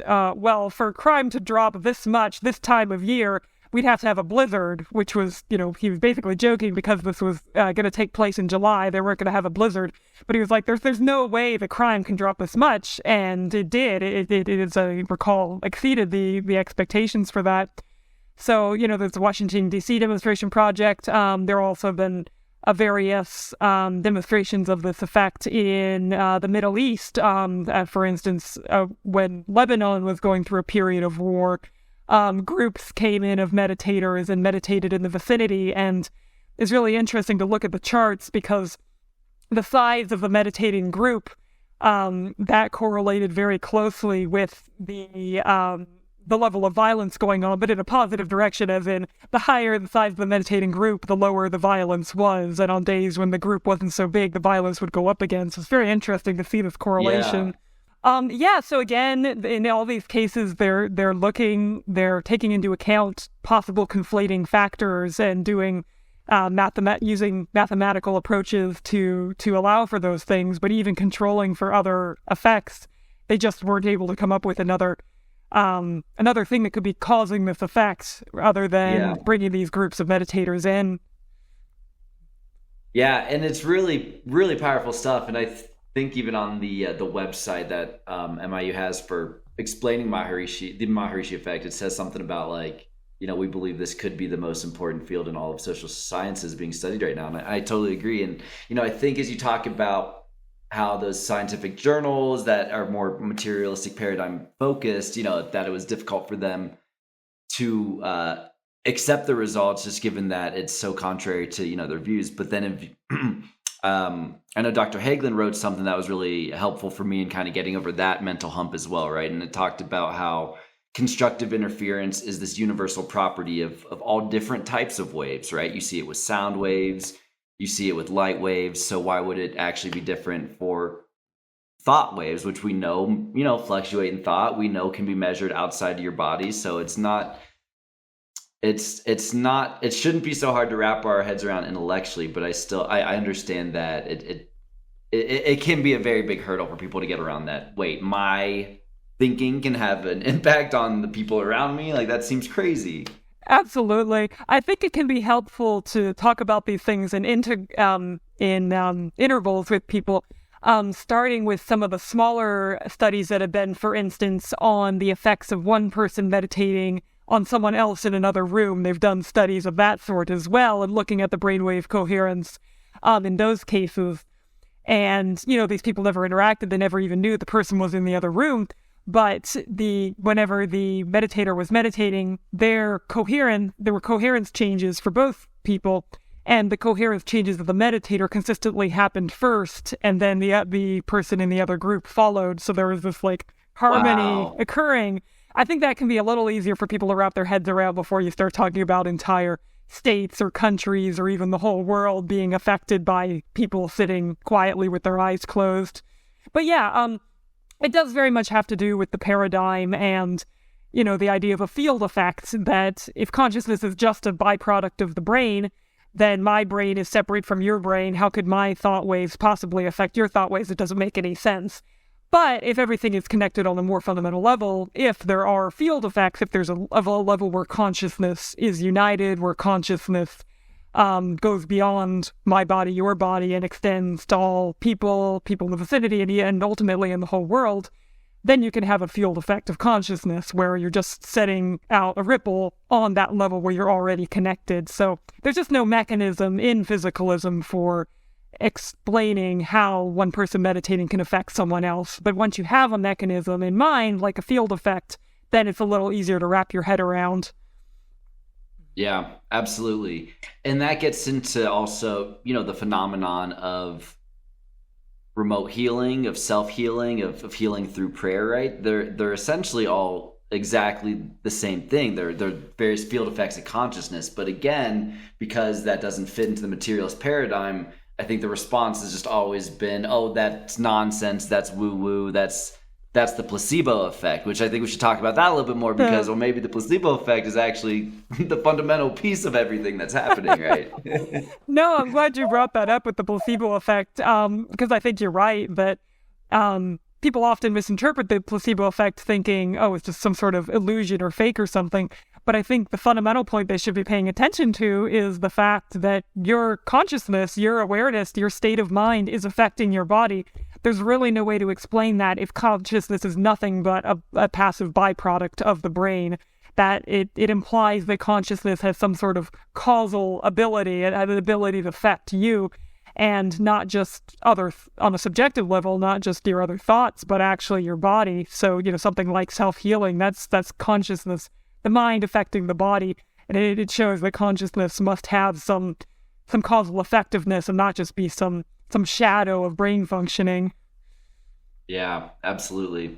for crime to drop this much this time of year, we'd have to have a blizzard, which was, he was basically joking because this was going to take place in July. They weren't going to have a blizzard. But he was like, there's no way the crime can drop this much. And it did. It as I recall, exceeded the expectations for that. So, there's the Washington, D.C. demonstration project. There also have been various demonstrations of this effect in the Middle East. For instance, when Lebanon was going through a period of war, groups came in of meditators and meditated in the vicinity. And it's really interesting to look at the charts, because the size of the meditating group, that correlated very closely with the level of violence going on, but in a positive direction, as in the higher the size of the meditating group, the lower the violence was. And on days when the group wasn't so big, the violence would go up again. So it's very interesting to see this correlation. So again, in all these cases, they're taking into account possible conflating factors and doing using mathematical approaches to allow for those things, but even controlling for other effects, they just weren't able to come up with another thing that could be causing this effect other than bringing these groups of meditators in. Yeah, and it's really, really powerful stuff. And I think even on the website that MIU has for explaining the Maharishi effect, it says something about we believe this could be the most important field in all of social sciences being studied right now. And I totally agree. And, I think as you talk about how those scientific journals that are more materialistic paradigm focused, that it was difficult for them to accept the results, just given that it's so contrary to, their views. But then I know Dr. Hagelin wrote something that was really helpful for me in kind of getting over that mental hump as well, right? And it talked about how constructive interference is this universal property of all different types of waves, right? You see it with sound waves, you see it with light waves. So why would it actually be different for thought waves, which we know, fluctuate in thought, we know can be measured outside of your body. So it shouldn't be so hard to wrap our heads around intellectually, but I understand that it can be a very big hurdle for people to get around that. Wait, my thinking can have an impact on the people around me? That seems crazy. Absolutely. I think it can be helpful to talk about these things in intervals with people, starting with some of the smaller studies that have been, for instance, on the effects of one person meditating on someone else in another room. They've done studies of that sort as well, and looking at the brainwave coherence in those cases. And, these people never interacted. They never even knew the person was in the other room. But whenever the meditator was meditating, there were coherence changes for both people, and the coherence changes of the meditator consistently happened first, and then the person in the other group followed. So there was this harmony occurring. I think that can be a little easier for people to wrap their heads around before you start talking about entire states or countries or even the whole world being affected by people sitting quietly with their eyes closed. But it does very much have to do with the paradigm and, the idea of a field effect, that if consciousness is just a byproduct of the brain, then my brain is separate from your brain. How could my thought waves possibly affect your thought waves? It doesn't make any sense. But if everything is connected on a more fundamental level, if there are field effects, if there's a level where consciousness is united, where consciousness goes beyond my body, your body, and extends to all people in the vicinity, and ultimately in the whole world, then you can have a field effect of consciousness where you're just setting out a ripple on that level where you're already connected. So there's just no mechanism in physicalism for explaining how one person meditating can affect someone else. But once you have a mechanism in mind, like a field effect, then it's a little easier to wrap your head around. Yeah, absolutely. And that gets into also, the phenomenon of remote healing, of self-healing, of healing through prayer, right? They're essentially all exactly the same thing. They're various field effects of consciousness. But again, because that doesn't fit into the materialist paradigm, I think the response has just always been, oh, that's nonsense, that's woo-woo, that's the placebo effect, which I think we should talk about that a little bit more because, well, maybe the placebo effect is actually the fundamental piece of everything that's happening, right? No, I'm glad you brought that up with the placebo effect, because I think you're right that people often misinterpret the placebo effect thinking, oh, it's just some sort of illusion or fake or something. But I think the fundamental point they should be paying attention to is the fact that your consciousness, your awareness, your state of mind is affecting your body. There's really no way to explain that if consciousness is nothing but a passive byproduct of the brain, that it implies that consciousness has some sort of causal ability, an ability to affect you, and not just on a subjective level, not just your other thoughts, but actually your body. So, something like self-healing, that's consciousness, the mind affecting the body, and it shows that consciousness must have some causal effectiveness and not just be some shadow of brain functioning. Yeah, absolutely.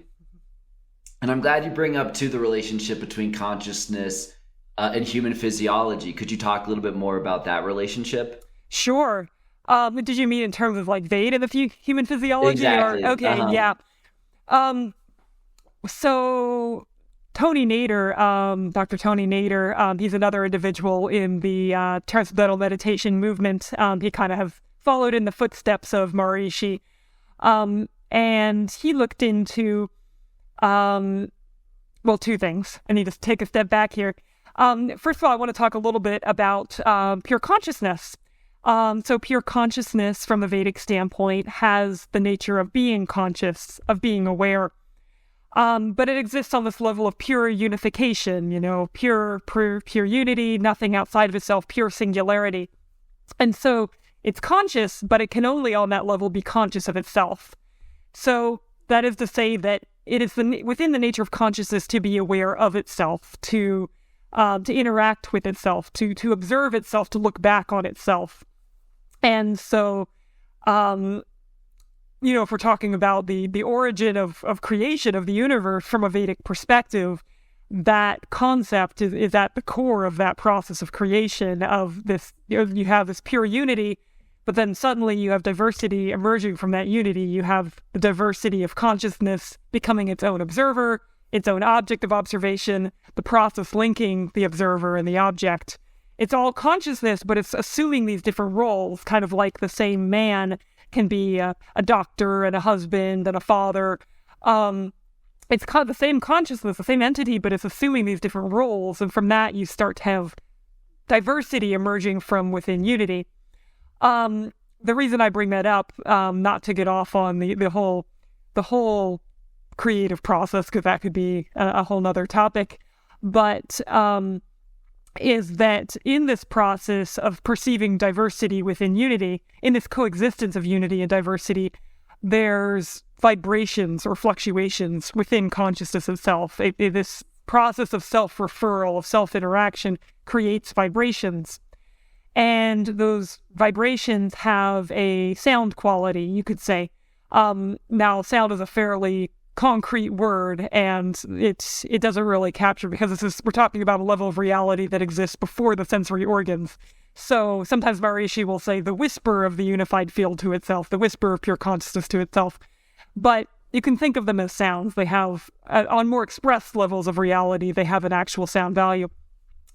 And I'm glad you bring up too the relationship between consciousness and human physiology. Could you talk a little bit more about that relationship? Sure. Did you mean in terms of like Vedic and the human physiology? Exactly. Okay, yeah. So Tony Nader, Dr. Tony Nader, he's another individual in the Transcendental Meditation movement. He kind of has followed in the footsteps of Maharishi. And he looked into, two things. I need to take a step back here. First of all, I want to talk a little bit about pure consciousness. So pure consciousness from a Vedic standpoint has the nature of being conscious, of being aware. But it exists on this level of pure unification, pure unity, nothing outside of itself, pure singularity. And so it's conscious, but it can only on that level be conscious of itself. So that is to say that it is within the nature of consciousness to be aware of itself, to interact with itself, to observe itself, to look back on itself. And so, if we're talking about the origin of creation of the universe from a Vedic perspective, that concept is at the core of that process of creation of this. You have this pure unity, but then suddenly you have diversity emerging from that unity. You have the diversity of consciousness becoming its own observer, its own object of observation, the process linking the observer and the object. It's all consciousness, but it's assuming these different roles, kind of like the same man can be a doctor and a husband and a father. It's kind of the same consciousness, the same entity, but it's assuming these different roles. And from that, you start to have diversity emerging from within unity. The reason I bring that up, not to get off on the whole creative process, because that could be a whole nother topic, but is that in this process of perceiving diversity within unity, in this coexistence of unity and diversity, there's vibrations or fluctuations within consciousness itself. This process of self-referral, of self-interaction, creates vibrations. And those vibrations have a sound quality, you could say. Now, sound is a fairly concrete word, and it doesn't really capture, because we're talking about a level of reality that exists before the sensory organs. So sometimes Maharishi will say the whisper of the unified field to itself, the whisper of pure consciousness to itself. But you can think of them as sounds. They have, on more expressed levels of reality, they have an actual sound value.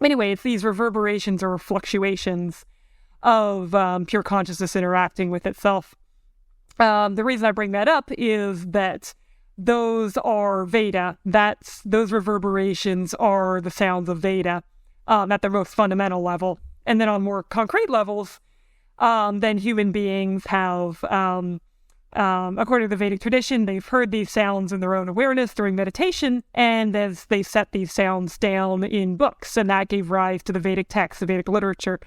Anyway, it's these reverberations or fluctuations of pure consciousness interacting with itself. The reason I bring that up is that those are Veda. Those reverberations are the sounds of Veda at their most fundamental level. And then on more concrete levels, then human beings have, according to the Vedic tradition, they've heard these sounds in their own awareness during meditation, and as they set these sounds down in books, and that gave rise to the Vedic texts, the Vedic literature.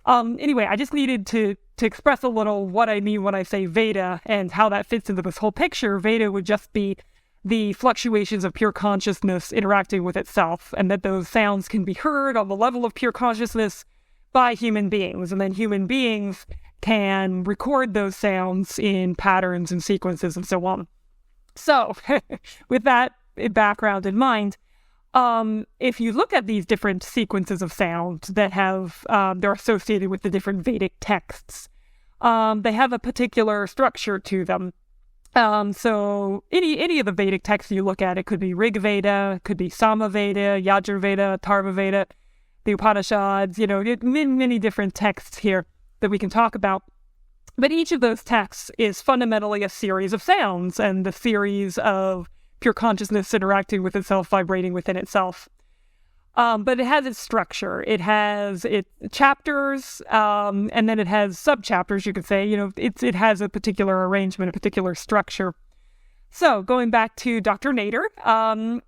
Anyway, I just needed to express a little what I mean when I say Veda and how that fits into this whole picture. Veda would just be the fluctuations of pure consciousness interacting with itself, and that those sounds can be heard on the level of pure consciousness by human beings, and then human beings can record those sounds in patterns and sequences and so on. So, with that background in mind, if you look at these different sequences of sound that they're associated with the different Vedic texts, they have a particular structure to them. So any of the Vedic texts you look at, it could be Rig Veda, it could be Sama Veda, Yajur Veda, Atharva Veda, the Upanishads, many different texts here that we can talk about. But each of those texts is fundamentally a series of sounds and a series of pure consciousness interacting with itself, vibrating within itself. But it has its structure. It has its chapters, and then it has sub-chapters, you could say. It has a particular arrangement, a particular structure. So, going back to Dr. Nader,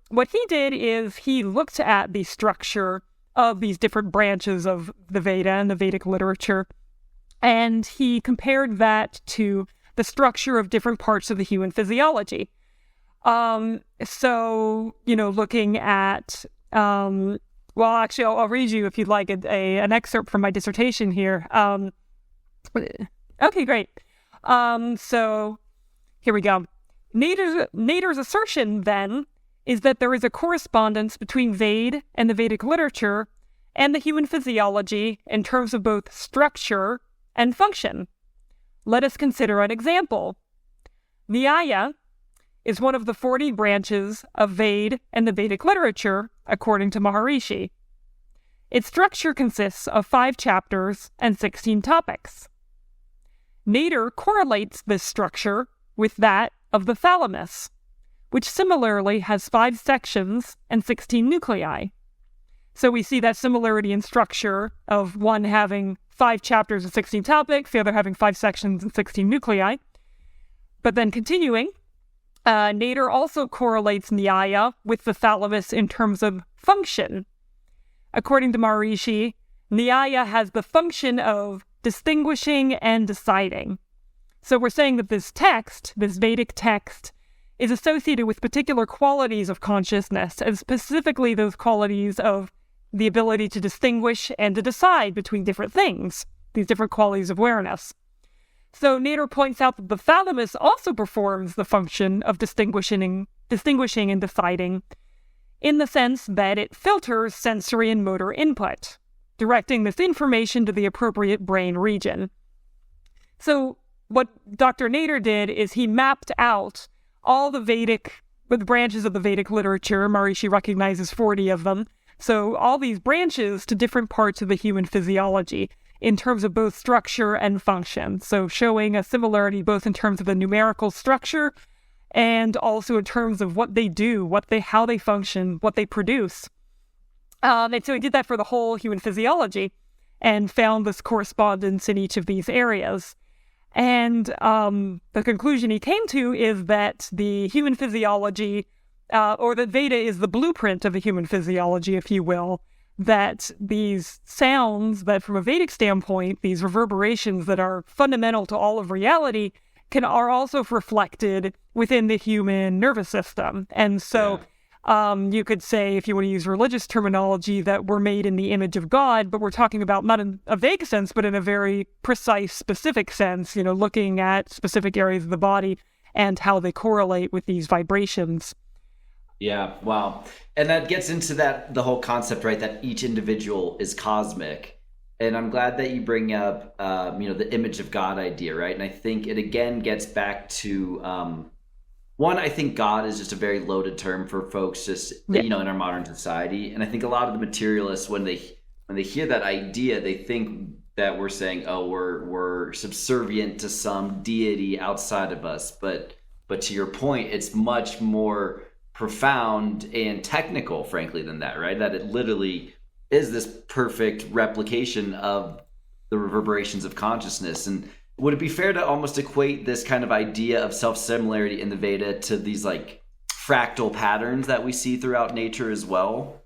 what he did is he looked at the structure of these different branches of the Veda and the Vedic literature, and he compared that to the structure of different parts of the human physiology. Looking at, actually, I'll read you, if you'd like, an excerpt from my dissertation here. Okay, great. So here we go. Nader's assertion, then, is that there is a correspondence between Veda and the Vedic literature and the human physiology in terms of both structure and function. Let us consider an example. Nyaya is one of the 40 branches of Veda and the Vedic literature, according to Maharishi. Its structure consists of 5 chapters and 16 topics. Nader correlates this structure with that of the thalamus, which similarly has 5 sections and 16 nuclei. So we see that similarity in structure of one having 5 chapters and 16 topics, the other having 5 sections and 16 nuclei. But then continuing, Nader also correlates Nyaya with the thalamus in terms of function. According to Maharishi, Nyaya has the function of distinguishing and deciding. So we're saying that this text, this Vedic text, is associated with particular qualities of consciousness, and specifically those qualities of the ability to distinguish and to decide between different things, these different qualities of awareness. So Nader points out that the thalamus also performs the function of distinguishing and deciding, in the sense that it filters sensory and motor input, directing this information to the appropriate brain region. So what Dr. Nader did is he mapped out all the branches of the Vedic literature. Maharishi recognizes 40 of them. So all these branches to different parts of the human physiology in terms of both structure and function. So showing a similarity both in terms of the numerical structure and also in terms of what they do, how they function, what they produce. And so he did that for the whole human physiology and found this correspondence in each of these areas. And the conclusion he came to is that the human physiology, or that Veda is the blueprint of the human physiology, if you will, that these sounds that from a Vedic standpoint, these reverberations that are fundamental to all of reality, are also reflected within the human nervous system. And so you could say, if you want to use religious terminology, that we're made in the image of God, but we're talking about not in a vague sense, but in a very precise, specific sense, looking at specific areas of the body and how they correlate with these vibrations. Yeah, wow. And that gets into the whole concept, right, that each individual is cosmic. And I'm glad that you bring up, the image of God idea, right? And I think it again gets back to, one, I think God is just a very loaded term for folks in our modern society. And I think a lot of the materialists, when they hear that idea, they think that we're saying, oh, we're subservient to some deity outside of us, but to your point, it's much more profound and technical, frankly, than that, right? That it literally is this perfect replication of the reverberations of consciousness. And would it be fair to almost equate this kind of idea of self-similarity in the Veda to these like fractal patterns that we see throughout nature as well?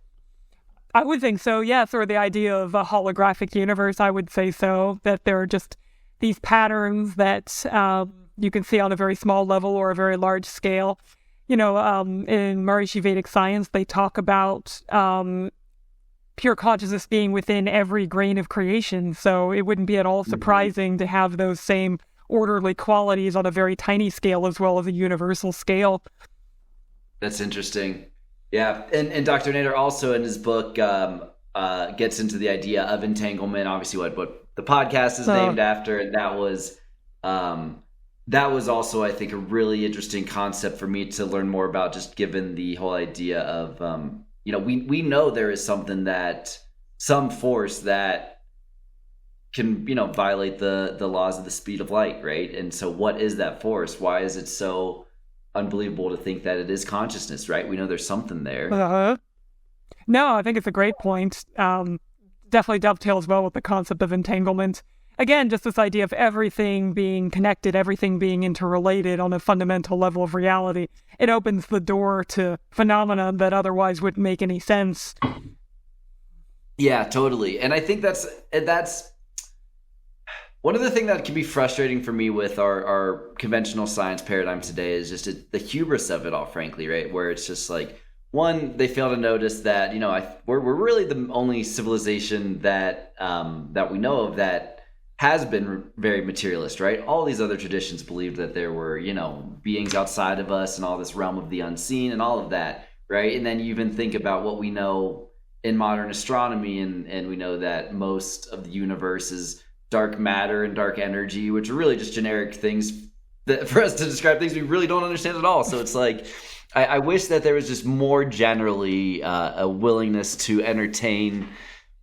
I would think so, yes, or the idea of a holographic universe, I would say so, that there are just these patterns that you can see on a very small level or a very large scale. In Maharishi Vedic science, they talk about pure consciousness being within every grain of creation, so it wouldn't be at all surprising to have those same orderly qualities on a very tiny scale as well as a universal scale. That's interesting. Yeah, and Dr. Nader also in his book gets into the idea of entanglement. Obviously, what the podcast is named after, and that was also, I think, a really interesting concept for me to learn more about. Just given the whole idea of we know there is some force that can violate the laws of the speed of light, right? And so, what is that force? Why is it so unbelievable to think that it is consciousness, right? We know there's something there. No, I think it's a great point. Definitely dovetails well with the concept of entanglement. Again, just this idea of everything being connected, everything being interrelated on a fundamental level of reality. It opens the door to phenomena that otherwise wouldn't make any sense. Yeah, totally. And I think that's one of the things that can be frustrating for me with our conventional science paradigm today is just the hubris of it all, frankly, right? Where it's just like, one, they fail to notice that, we're really the only civilization that we know of that has been very materialist, right? All these other traditions believed that there were, beings outside of us and all this realm of the unseen and all of that, right? And then you even think about what we know in modern astronomy, and we know that most of the universe is dark matter and dark energy, which are really just generic things that for us to describe things we really don't understand at all. So it's like, I wish that there was just more generally a willingness to entertain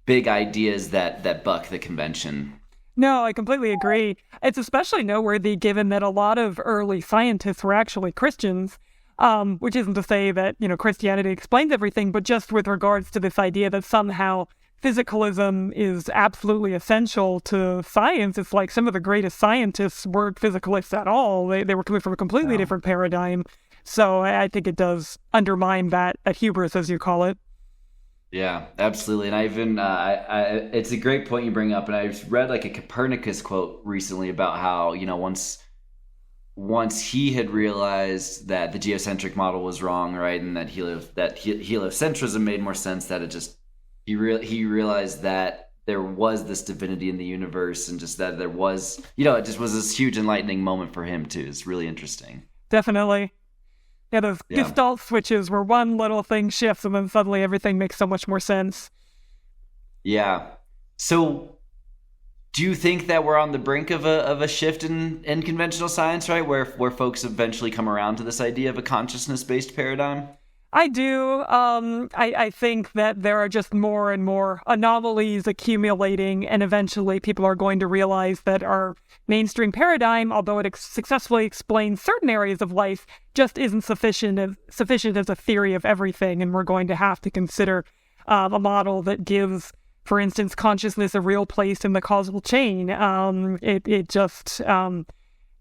big ideas that buck the convention. No, I completely agree. It's especially noteworthy given that a lot of early scientists were actually Christians, which isn't to say that, Christianity explains everything, but just with regards to this idea that somehow physicalism is absolutely essential to science. It's like some of the greatest scientists weren't physicalists at all. They were coming from a completely different paradigm. So I think it does undermine that hubris, as you call it. Yeah, absolutely. And I even, it's a great point you bring up. And I've read like a Copernicus quote recently about how, once he had realized that the geocentric model was wrong, right, and that heliocentrism made more sense, that it just he realized that there was this divinity in the universe, and just that there was, it just was this huge enlightening moment for him too. It's really interesting. Definitely. Yeah, those Gestalt switches where one little thing shifts and then suddenly everything makes so much more sense. Yeah. So do you think that we're on the brink of a shift in conventional science, right? Where folks eventually come around to this idea of a consciousness-based paradigm? I do. I think that there are just more and more anomalies accumulating, and eventually people are going to realize that our mainstream paradigm, although it successfully explains certain areas of life, just isn't sufficient as a theory of everything, and we're going to have to consider a model that gives, for instance, consciousness a real place in the causal chain.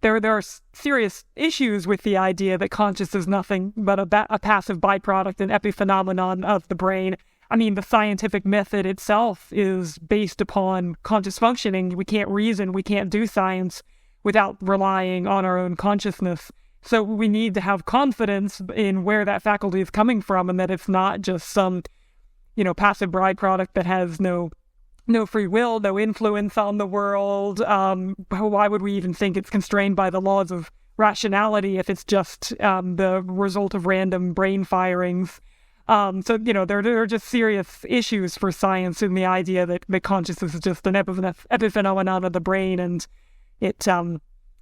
There are serious issues with the idea that consciousness is nothing but a passive byproduct, an epiphenomenon of the brain. I mean, the scientific method itself is based upon conscious functioning. We can't reason, we can't do science without relying on our own consciousness. So we need to have confidence in where that faculty is coming from, and that it's not just some, passive byproduct that has no free will, no influence on the world. Why would we even think it's constrained by the laws of rationality if it's just the result of random brain firings? There are just serious issues for science in the idea that consciousness is just an epiphenomenon of the brain, and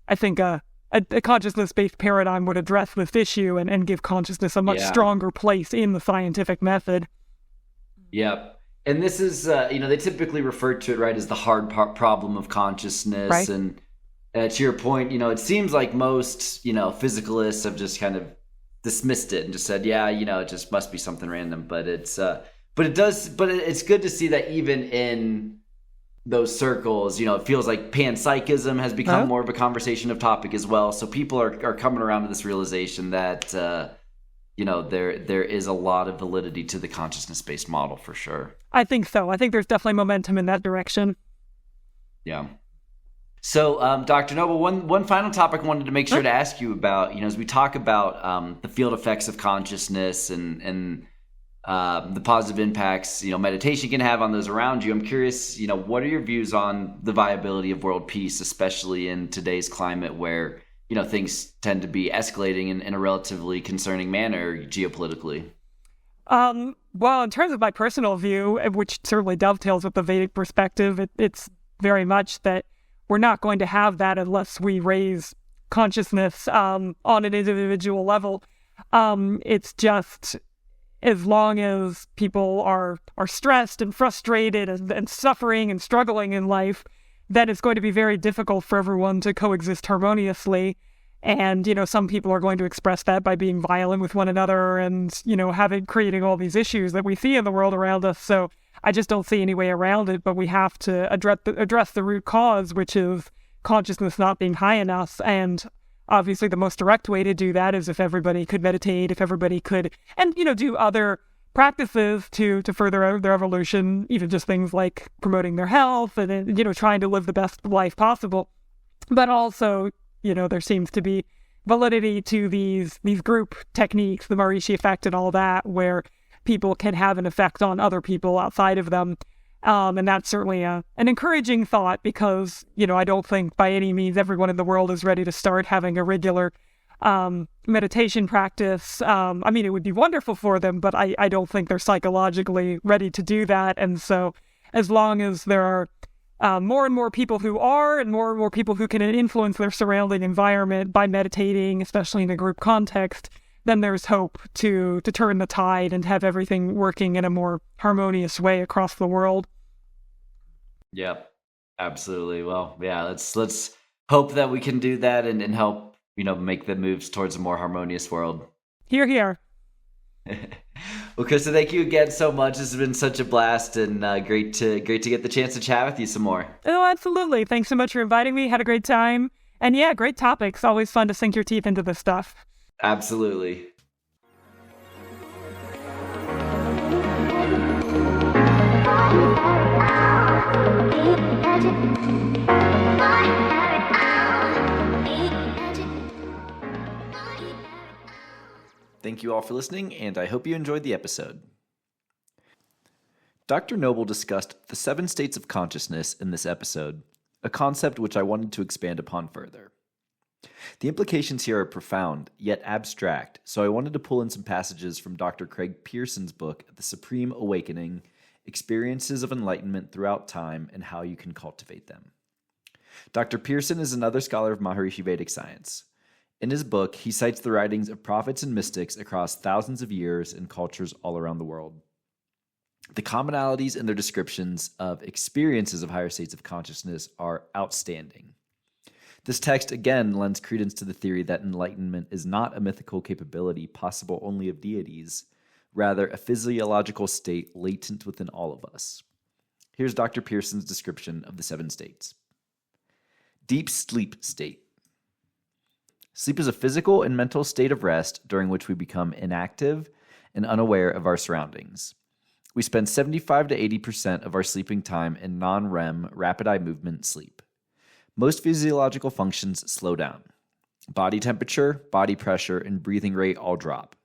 I think a consciousness-based paradigm would address this issue and give consciousness a much stronger place in the scientific method. Yep. And this is, they typically refer to it, right, as the hard problem of consciousness. Right. And to your point, it seems like most, physicalists have just kind of dismissed it and just said, yeah, it just must be something random. But it's good to see that even in those circles, it feels like panpsychism has become more of a conversation of topic as well. So people are coming around to this realization that, there is a lot of validity to the consciousness-based model for sure. I think so. I think there's definitely momentum in that direction. Yeah. So, Dr. Noble, one final topic I wanted to make sure to ask you about, as we talk about the field effects of consciousness and the positive impacts, meditation can have on those around you. I'm curious, what are your views on the viability of world peace, especially in today's climate where, things tend to be escalating in a relatively concerning manner geopolitically? Well, in terms of my personal view, which certainly dovetails with the Vedic perspective, it's very much that we're not going to have that unless we raise consciousness on an individual level. It's just as long as people are stressed and frustrated and suffering and struggling in life, then it's going to be very difficult for everyone to coexist harmoniously. And, some people are going to express that by being violent with one another and, creating all these issues that we see in the world around us. So I just don't see any way around it, but we have to address the root cause, which is consciousness not being high enough. And obviously the most direct way to do that is if everybody could meditate, if everybody could, and, do other practices to further their evolution, even just things like promoting their health and, trying to live the best life possible. But also, there seems to be validity to these group techniques, the Maharishi effect and all that, where people can have an effect on other people outside of them. And that's certainly an encouraging thought because, I don't think by any means everyone in the world is ready to start having a regular meditation practice. It would be wonderful for them, but I don't think they're psychologically ready to do that. And so as long as there are more and more people who are, and more people who can influence their surrounding environment by meditating, especially in a group context, then there's hope to turn the tide and have everything working in a more harmonious way across the world. Yep, absolutely. Well, yeah, let's hope that we can do that and help, make the moves towards a more harmonious world. Hear, hear. Well, Krista, thank you again so much. This has been such a blast and great to get the chance to chat with you some more. Oh, absolutely. Thanks so much for inviting me. Had a great time. And yeah, great topics. Always fun to sink your teeth into this stuff. Absolutely. Thank you all for listening, and I hope you enjoyed the episode. Dr. Noble discussed the 7 states of consciousness in this episode, a concept which I wanted to expand upon further. The implications here are profound, yet abstract, so I wanted to pull in some passages from Dr. Craig Pearson's book, The Supreme Awakening, Experiences of Enlightenment Throughout Time and How You Can Cultivate Them. Dr. Pearson is another scholar of Maharishi Vedic science. In his book, he cites the writings of prophets and mystics across thousands of years and cultures all around the world. The commonalities in their descriptions of experiences of higher states of consciousness are outstanding. This text again lends credence to the theory that enlightenment is not a mythical capability possible only of deities, rather a physiological state latent within all of us. Here's Dr. Pearson's description of the 7 states. Deep sleep state. Sleep is a physical and mental state of rest during which we become inactive and unaware of our surroundings. We spend 75 to 80% of our sleeping time in non-REM, rapid eye movement sleep. Most physiological functions slow down. Body temperature, body pressure, and breathing rate all drop.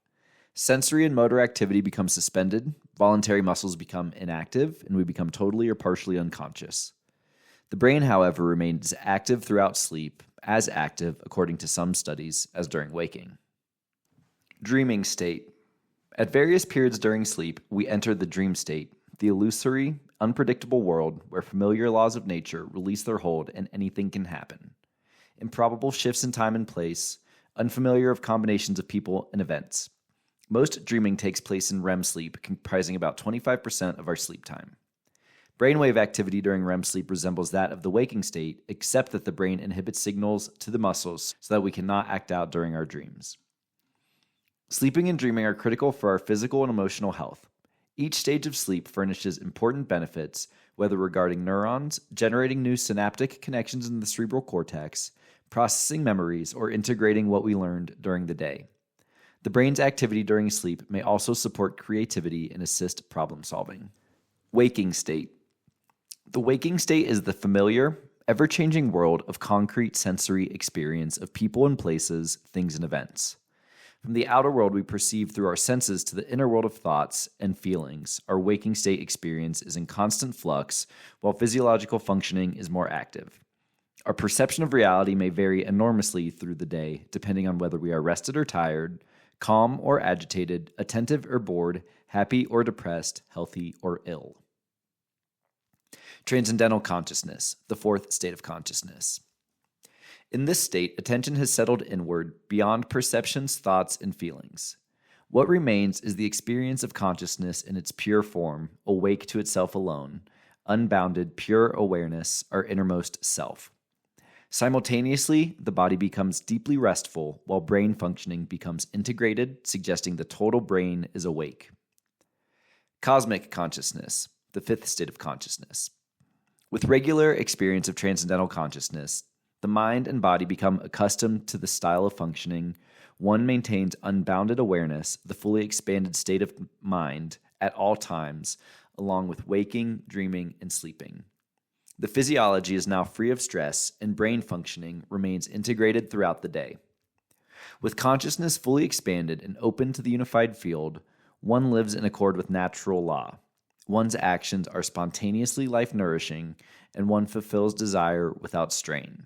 Sensory and motor activity become suspended, voluntary muscles become inactive, and we become totally or partially unconscious. The brain, however, remains active throughout sleep, as active, according to some studies, as during waking. Dreaming state. At various periods during sleep, we enter the dream state, the illusory, unpredictable world where familiar laws of nature release their hold and anything can happen. Improbable shifts in time and place, unfamiliar of combinations of people and events. Most dreaming takes place in REM sleep, comprising about 25% of our sleep time. Brainwave activity during REM sleep resembles that of the waking state, except that the brain inhibits signals to the muscles so that we cannot act out during our dreams. Sleeping and dreaming are critical for our physical and emotional health. Each stage of sleep furnishes important benefits, whether regarding neurons, generating new synaptic connections in the cerebral cortex, processing memories, or integrating what we learned during the day. The brain's activity during sleep may also support creativity and assist problem solving. Waking state. The waking state is the familiar, ever-changing world of concrete sensory experience of people and places, things and events. From the outer world we perceive through our senses to the inner world of thoughts and feelings, our waking state experience is in constant flux, while physiological functioning is more active. Our perception of reality may vary enormously through the day, depending on whether we are rested or tired, calm or agitated, attentive or bored, happy or depressed, healthy or ill. Transcendental consciousness, the fourth state of consciousness. In this state, attention has settled inward, beyond perceptions, thoughts, and feelings. What remains is the experience of consciousness in its pure form, awake to itself alone, unbounded, pure awareness, our innermost self. Simultaneously, the body becomes deeply restful, while brain functioning becomes integrated, suggesting the total brain is awake. Cosmic consciousness, the fifth state of consciousness. With regular experience of transcendental consciousness, the mind and body become accustomed to the style of functioning. One maintains unbounded awareness, the fully expanded state of mind, at all times, along with waking, dreaming, and sleeping. The physiology is now free of stress, and brain functioning remains integrated throughout the day. With consciousness fully expanded and open to the unified field, one lives in accord with natural law. One's actions are spontaneously life-nourishing, and one fulfills desire without strain.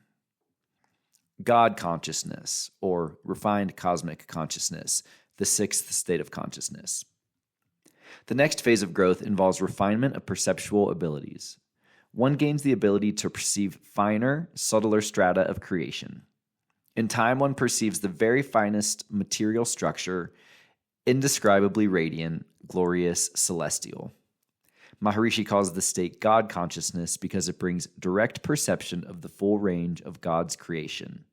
God consciousness, or refined cosmic consciousness, the sixth state of consciousness. The next phase of growth involves refinement of perceptual abilities. One gains the ability to perceive finer, subtler strata of creation. In time, one perceives the very finest material structure, indescribably radiant, glorious, celestial. Maharishi calls the state God consciousness because it brings direct perception of the full range of God's creation.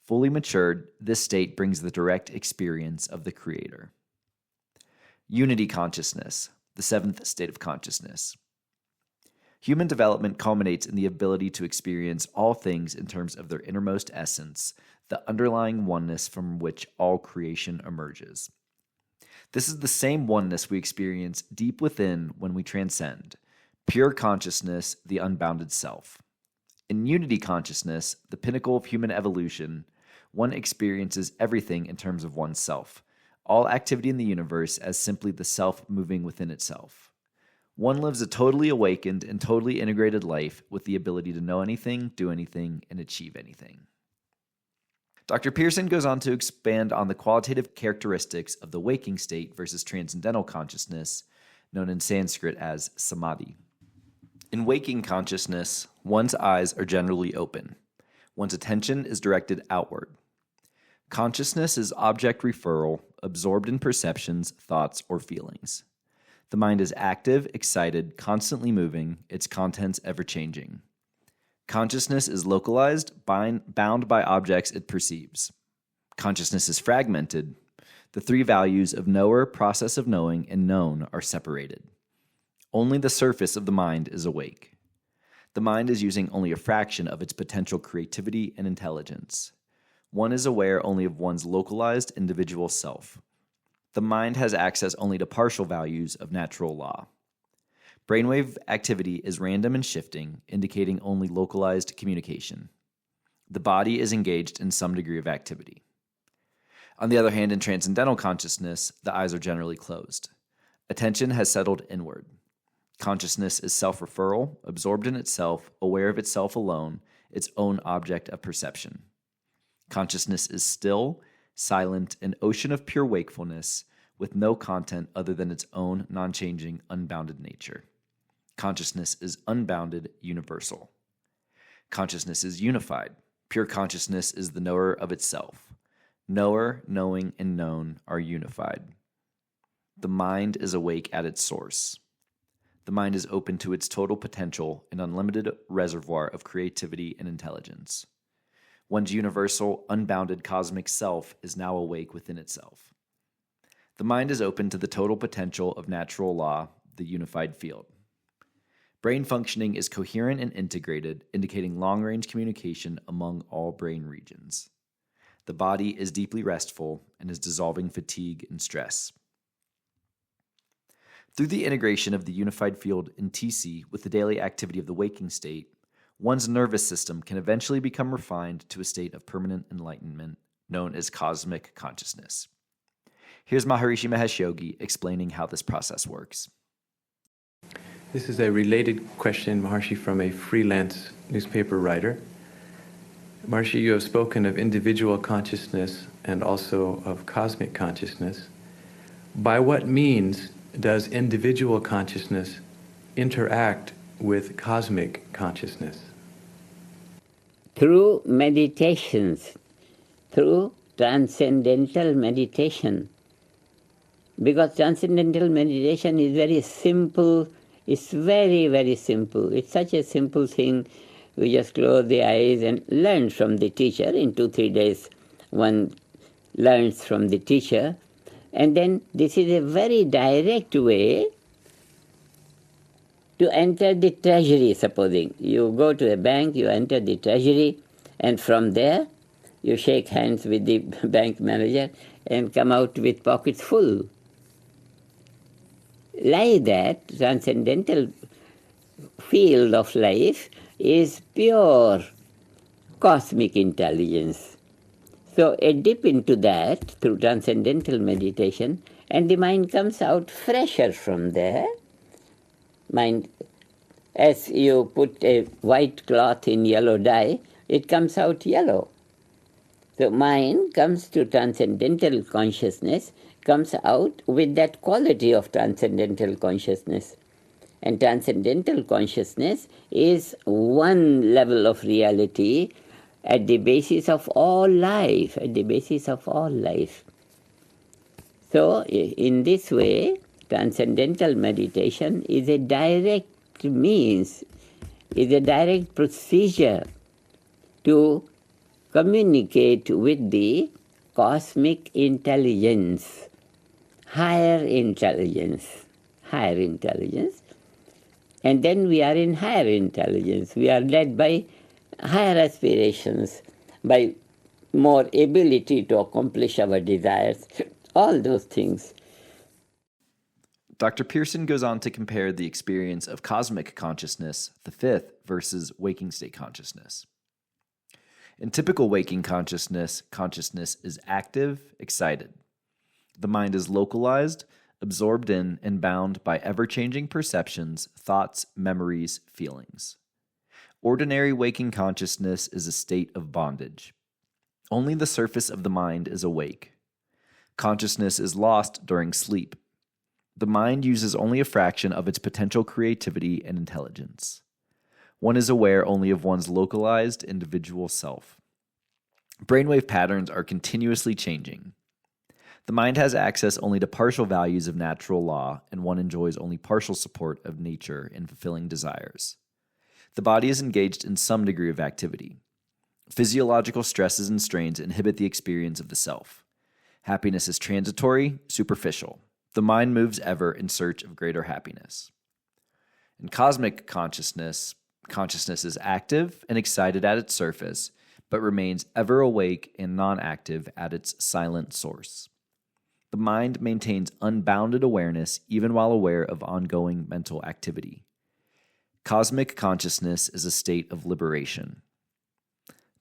Fully matured, this state brings the direct experience of the Creator. Unity consciousness, the seventh state of consciousness. Human development culminates in the ability to experience all things in terms of their innermost essence, the underlying oneness from which all creation emerges. This is the same oneness we experience deep within when we transcend, pure consciousness, the unbounded self. In unity consciousness, the pinnacle of human evolution, one experiences everything in terms of oneself, all activity in the universe as simply the self moving within itself. One lives a totally awakened and totally integrated life with the ability to know anything, do anything, and achieve anything. Dr. Pearson goes on to expand on the qualitative characteristics of the waking state versus transcendental consciousness, known in Sanskrit as samadhi. In waking consciousness, one's eyes are generally open. One's attention is directed outward. Consciousness is object referral, absorbed in perceptions, thoughts, or feelings. The mind is active, excited, constantly moving, its contents ever-changing. Consciousness is localized, bound by objects it perceives. Consciousness is fragmented. The three values of knower, process of knowing, and known are separated. Only the surface of the mind is awake. The mind is using only a fraction of its potential creativity and intelligence. One is aware only of one's localized individual self. The mind has access only to partial values of natural law. Brainwave activity is random and shifting, indicating only localized communication. The body is engaged in some degree of activity. On the other hand, in transcendental consciousness, the eyes are generally closed. Attention has settled inward. Consciousness is self-referral, absorbed in itself, aware of itself alone, its own object of perception. Consciousness is still, silent, an ocean of pure wakefulness, with no content other than its own non-changing, unbounded nature. Consciousness is unbounded, universal. Consciousness is unified. Pure consciousness is the knower of itself. Knower, knowing, and known are unified. The mind is awake at its source. The mind is open to its total potential, an unlimited reservoir of creativity and intelligence. One's universal, unbounded cosmic self is now awake within itself. The mind is open to the total potential of natural law, the unified field. Brain functioning is coherent and integrated, indicating long-range communication among all brain regions. The body is deeply restful and is dissolving fatigue and stress. Through the integration of the unified field in TC with the daily activity of the waking state, one's nervous system can eventually become refined to a state of permanent enlightenment known as cosmic consciousness. Here's Maharishi Mahesh Yogi explaining how this process works. This is a related question, Maharshi, from a freelance newspaper writer. Maharshi, you have spoken of individual consciousness and also of cosmic consciousness. By what means does individual consciousness interact with cosmic consciousness? Through meditations, through transcendental meditation. Because transcendental meditation is very simple, it's very, very simple. It's such a simple thing. We just close the eyes and learn from the teacher. In 2-3 days, one learns from the teacher. And then this is a very direct way to enter the treasury, supposing. You go to a bank, you enter the treasury, and from there you shake hands with the bank manager and come out with pockets full. Like that, transcendental field of life is pure cosmic intelligence. So a dip into that through transcendental meditation, and the mind comes out fresher from there. Mind, as you put a white cloth in yellow dye, it comes out yellow. So mind comes to transcendental consciousness, comes out with that quality of transcendental consciousness. And transcendental consciousness is one level of reality at the basis of all life, at the basis of all life. So in this way, transcendental meditation is a direct means, is a direct procedure to communicate with the cosmic intelligence, higher intelligence. And then we are in higher intelligence. We are led by higher aspirations, by more ability to accomplish our desires, all those things. Dr. Pearson goes on to compare the experience of cosmic consciousness, the fifth, versus waking state consciousness. In typical waking consciousness, consciousness is active, excited. The mind is localized, absorbed in, and bound by ever-changing perceptions, thoughts, memories, feelings. Ordinary waking consciousness is a state of bondage. Only the surface of the mind is awake. Consciousness is lost during sleep. The mind uses only a fraction of its potential creativity and intelligence. One is aware only of one's localized individual self. Brainwave patterns are continuously changing. The mind has access only to partial values of natural law, and one enjoys only partial support of nature in fulfilling desires. The body is engaged in some degree of activity. Physiological stresses and strains inhibit the experience of the self. Happiness is transitory, superficial. The mind moves ever in search of greater happiness. In cosmic consciousness, consciousness is active and excited at its surface, but remains ever awake and non-active at its silent source. The mind maintains unbounded awareness even while aware of ongoing mental activity. Cosmic consciousness is a state of liberation.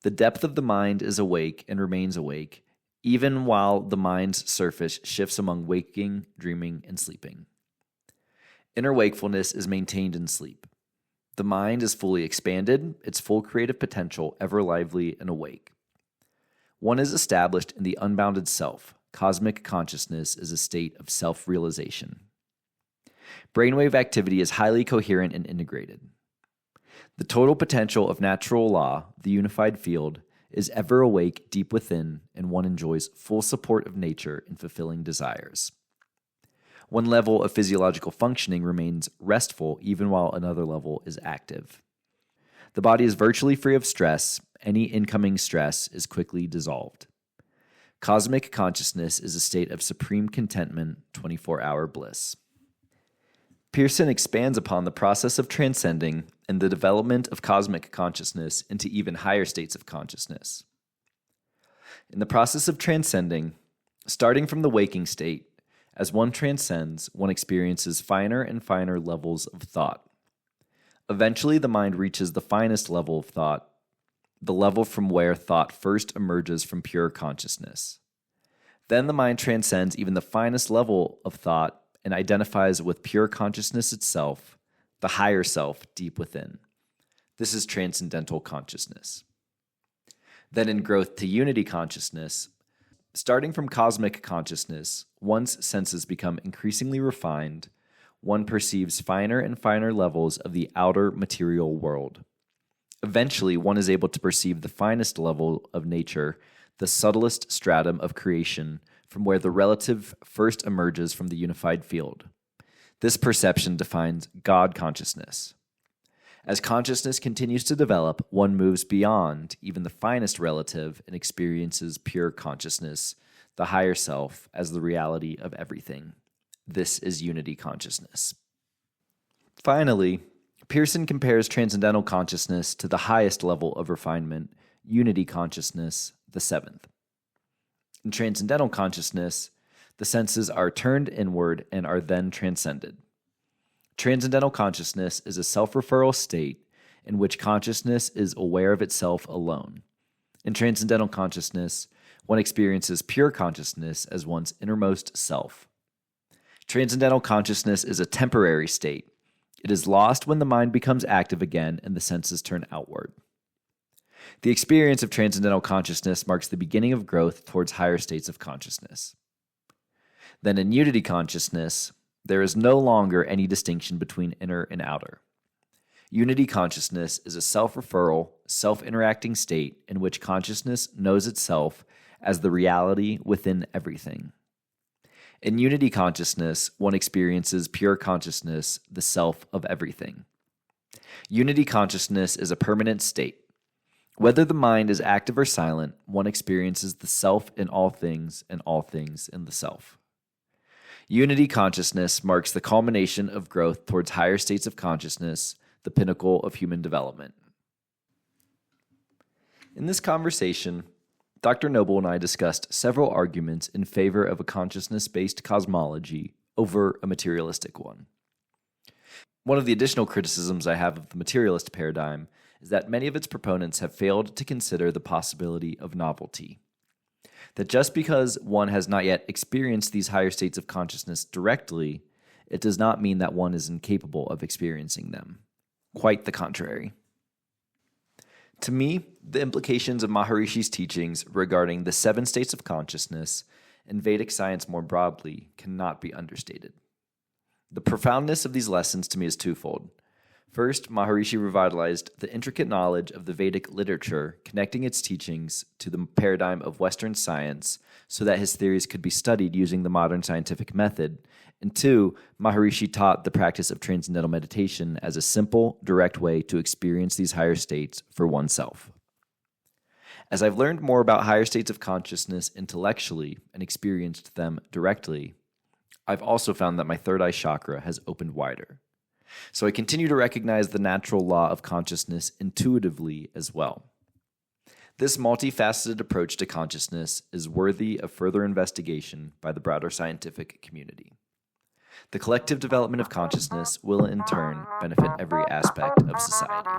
The depth of the mind is awake and remains awake, even while the mind's surface shifts among waking, dreaming, and sleeping. Inner wakefulness is maintained in sleep. The mind is fully expanded, its full creative potential ever lively and awake. One is established in the unbounded self. Cosmic consciousness is a state of self-realization. Brainwave activity is highly coherent and integrated. The total potential of natural law, the unified field, is ever awake deep within, and one enjoys full support of nature in fulfilling desires. One level of physiological functioning remains restful even while another level is active. The body is virtually free of stress. Any incoming stress is quickly dissolved. Cosmic consciousness is a state of supreme contentment, 24-hour bliss. Pearson expands upon the process of transcending and the development of cosmic consciousness into even higher states of consciousness. In the process of transcending, starting from the waking state, as one transcends, one experiences finer and finer levels of thought. Eventually, the mind reaches the finest level of thought, the level from where thought first emerges from pure consciousness. Then the mind transcends even the finest level of thought and identifies with pure consciousness itself, the higher self deep within. This is transcendental consciousness. Then in growth to unity consciousness, starting from cosmic consciousness, one's senses become increasingly refined. One perceives finer and finer levels of the outer material world. Eventually, one is able to perceive the finest level of nature, the subtlest stratum of creation, from where the relative first emerges from the unified field. This perception defines God consciousness. As consciousness continues to develop, one moves beyond even the finest relative and experiences pure consciousness, the higher self, as the reality of everything. This is unity consciousness. Finally, Pearson compares transcendental consciousness to the highest level of refinement, unity consciousness, the seventh. In transcendental consciousness, the senses are turned inward and are then transcended. Transcendental consciousness is a self-referral state in which consciousness is aware of itself alone. In transcendental consciousness, one experiences pure consciousness as one's innermost self. Transcendental consciousness is a temporary state. It is lost when the mind becomes active again and the senses turn outward. The experience of transcendental consciousness marks the beginning of growth towards higher states of consciousness. Then in unity consciousness, there is no longer any distinction between inner and outer. Unity consciousness is a self-referral, self-interacting state in which consciousness knows itself as the reality within everything. In unity consciousness, one experiences pure consciousness, the self of everything. Unity consciousness is a permanent state. Whether the mind is active or silent, one experiences the self in all things and all things in the self. Unity consciousness marks the culmination of growth towards higher states of consciousness, the pinnacle of human development. In this conversation, Dr. Noble and I discussed several arguments in favor of a consciousness-based cosmology over a materialistic one. One of the additional criticisms I have of the materialist paradigm is that many of its proponents have failed to consider the possibility of novelty. That just because one has not yet experienced these higher states of consciousness directly, it does not mean that one is incapable of experiencing them. Quite the contrary. To me, the implications of Maharishi's teachings regarding the 7 states of consciousness and Vedic science more broadly cannot be understated. The profoundness of these lessons to me is twofold. First, Maharishi revitalized the intricate knowledge of the Vedic literature, connecting its teachings to the paradigm of Western science so that his theories could be studied using the modern scientific method. And two, Maharishi taught the practice of transcendental meditation as a simple, direct way to experience these higher states for oneself. As I've learned more about higher states of consciousness intellectually and experienced them directly, I've also found that my third eye chakra has opened wider. So I continue to recognize the natural law of consciousness intuitively as well. This multifaceted approach to consciousness is worthy of further investigation by the broader scientific community. The collective development of consciousness will in turn benefit every aspect of society.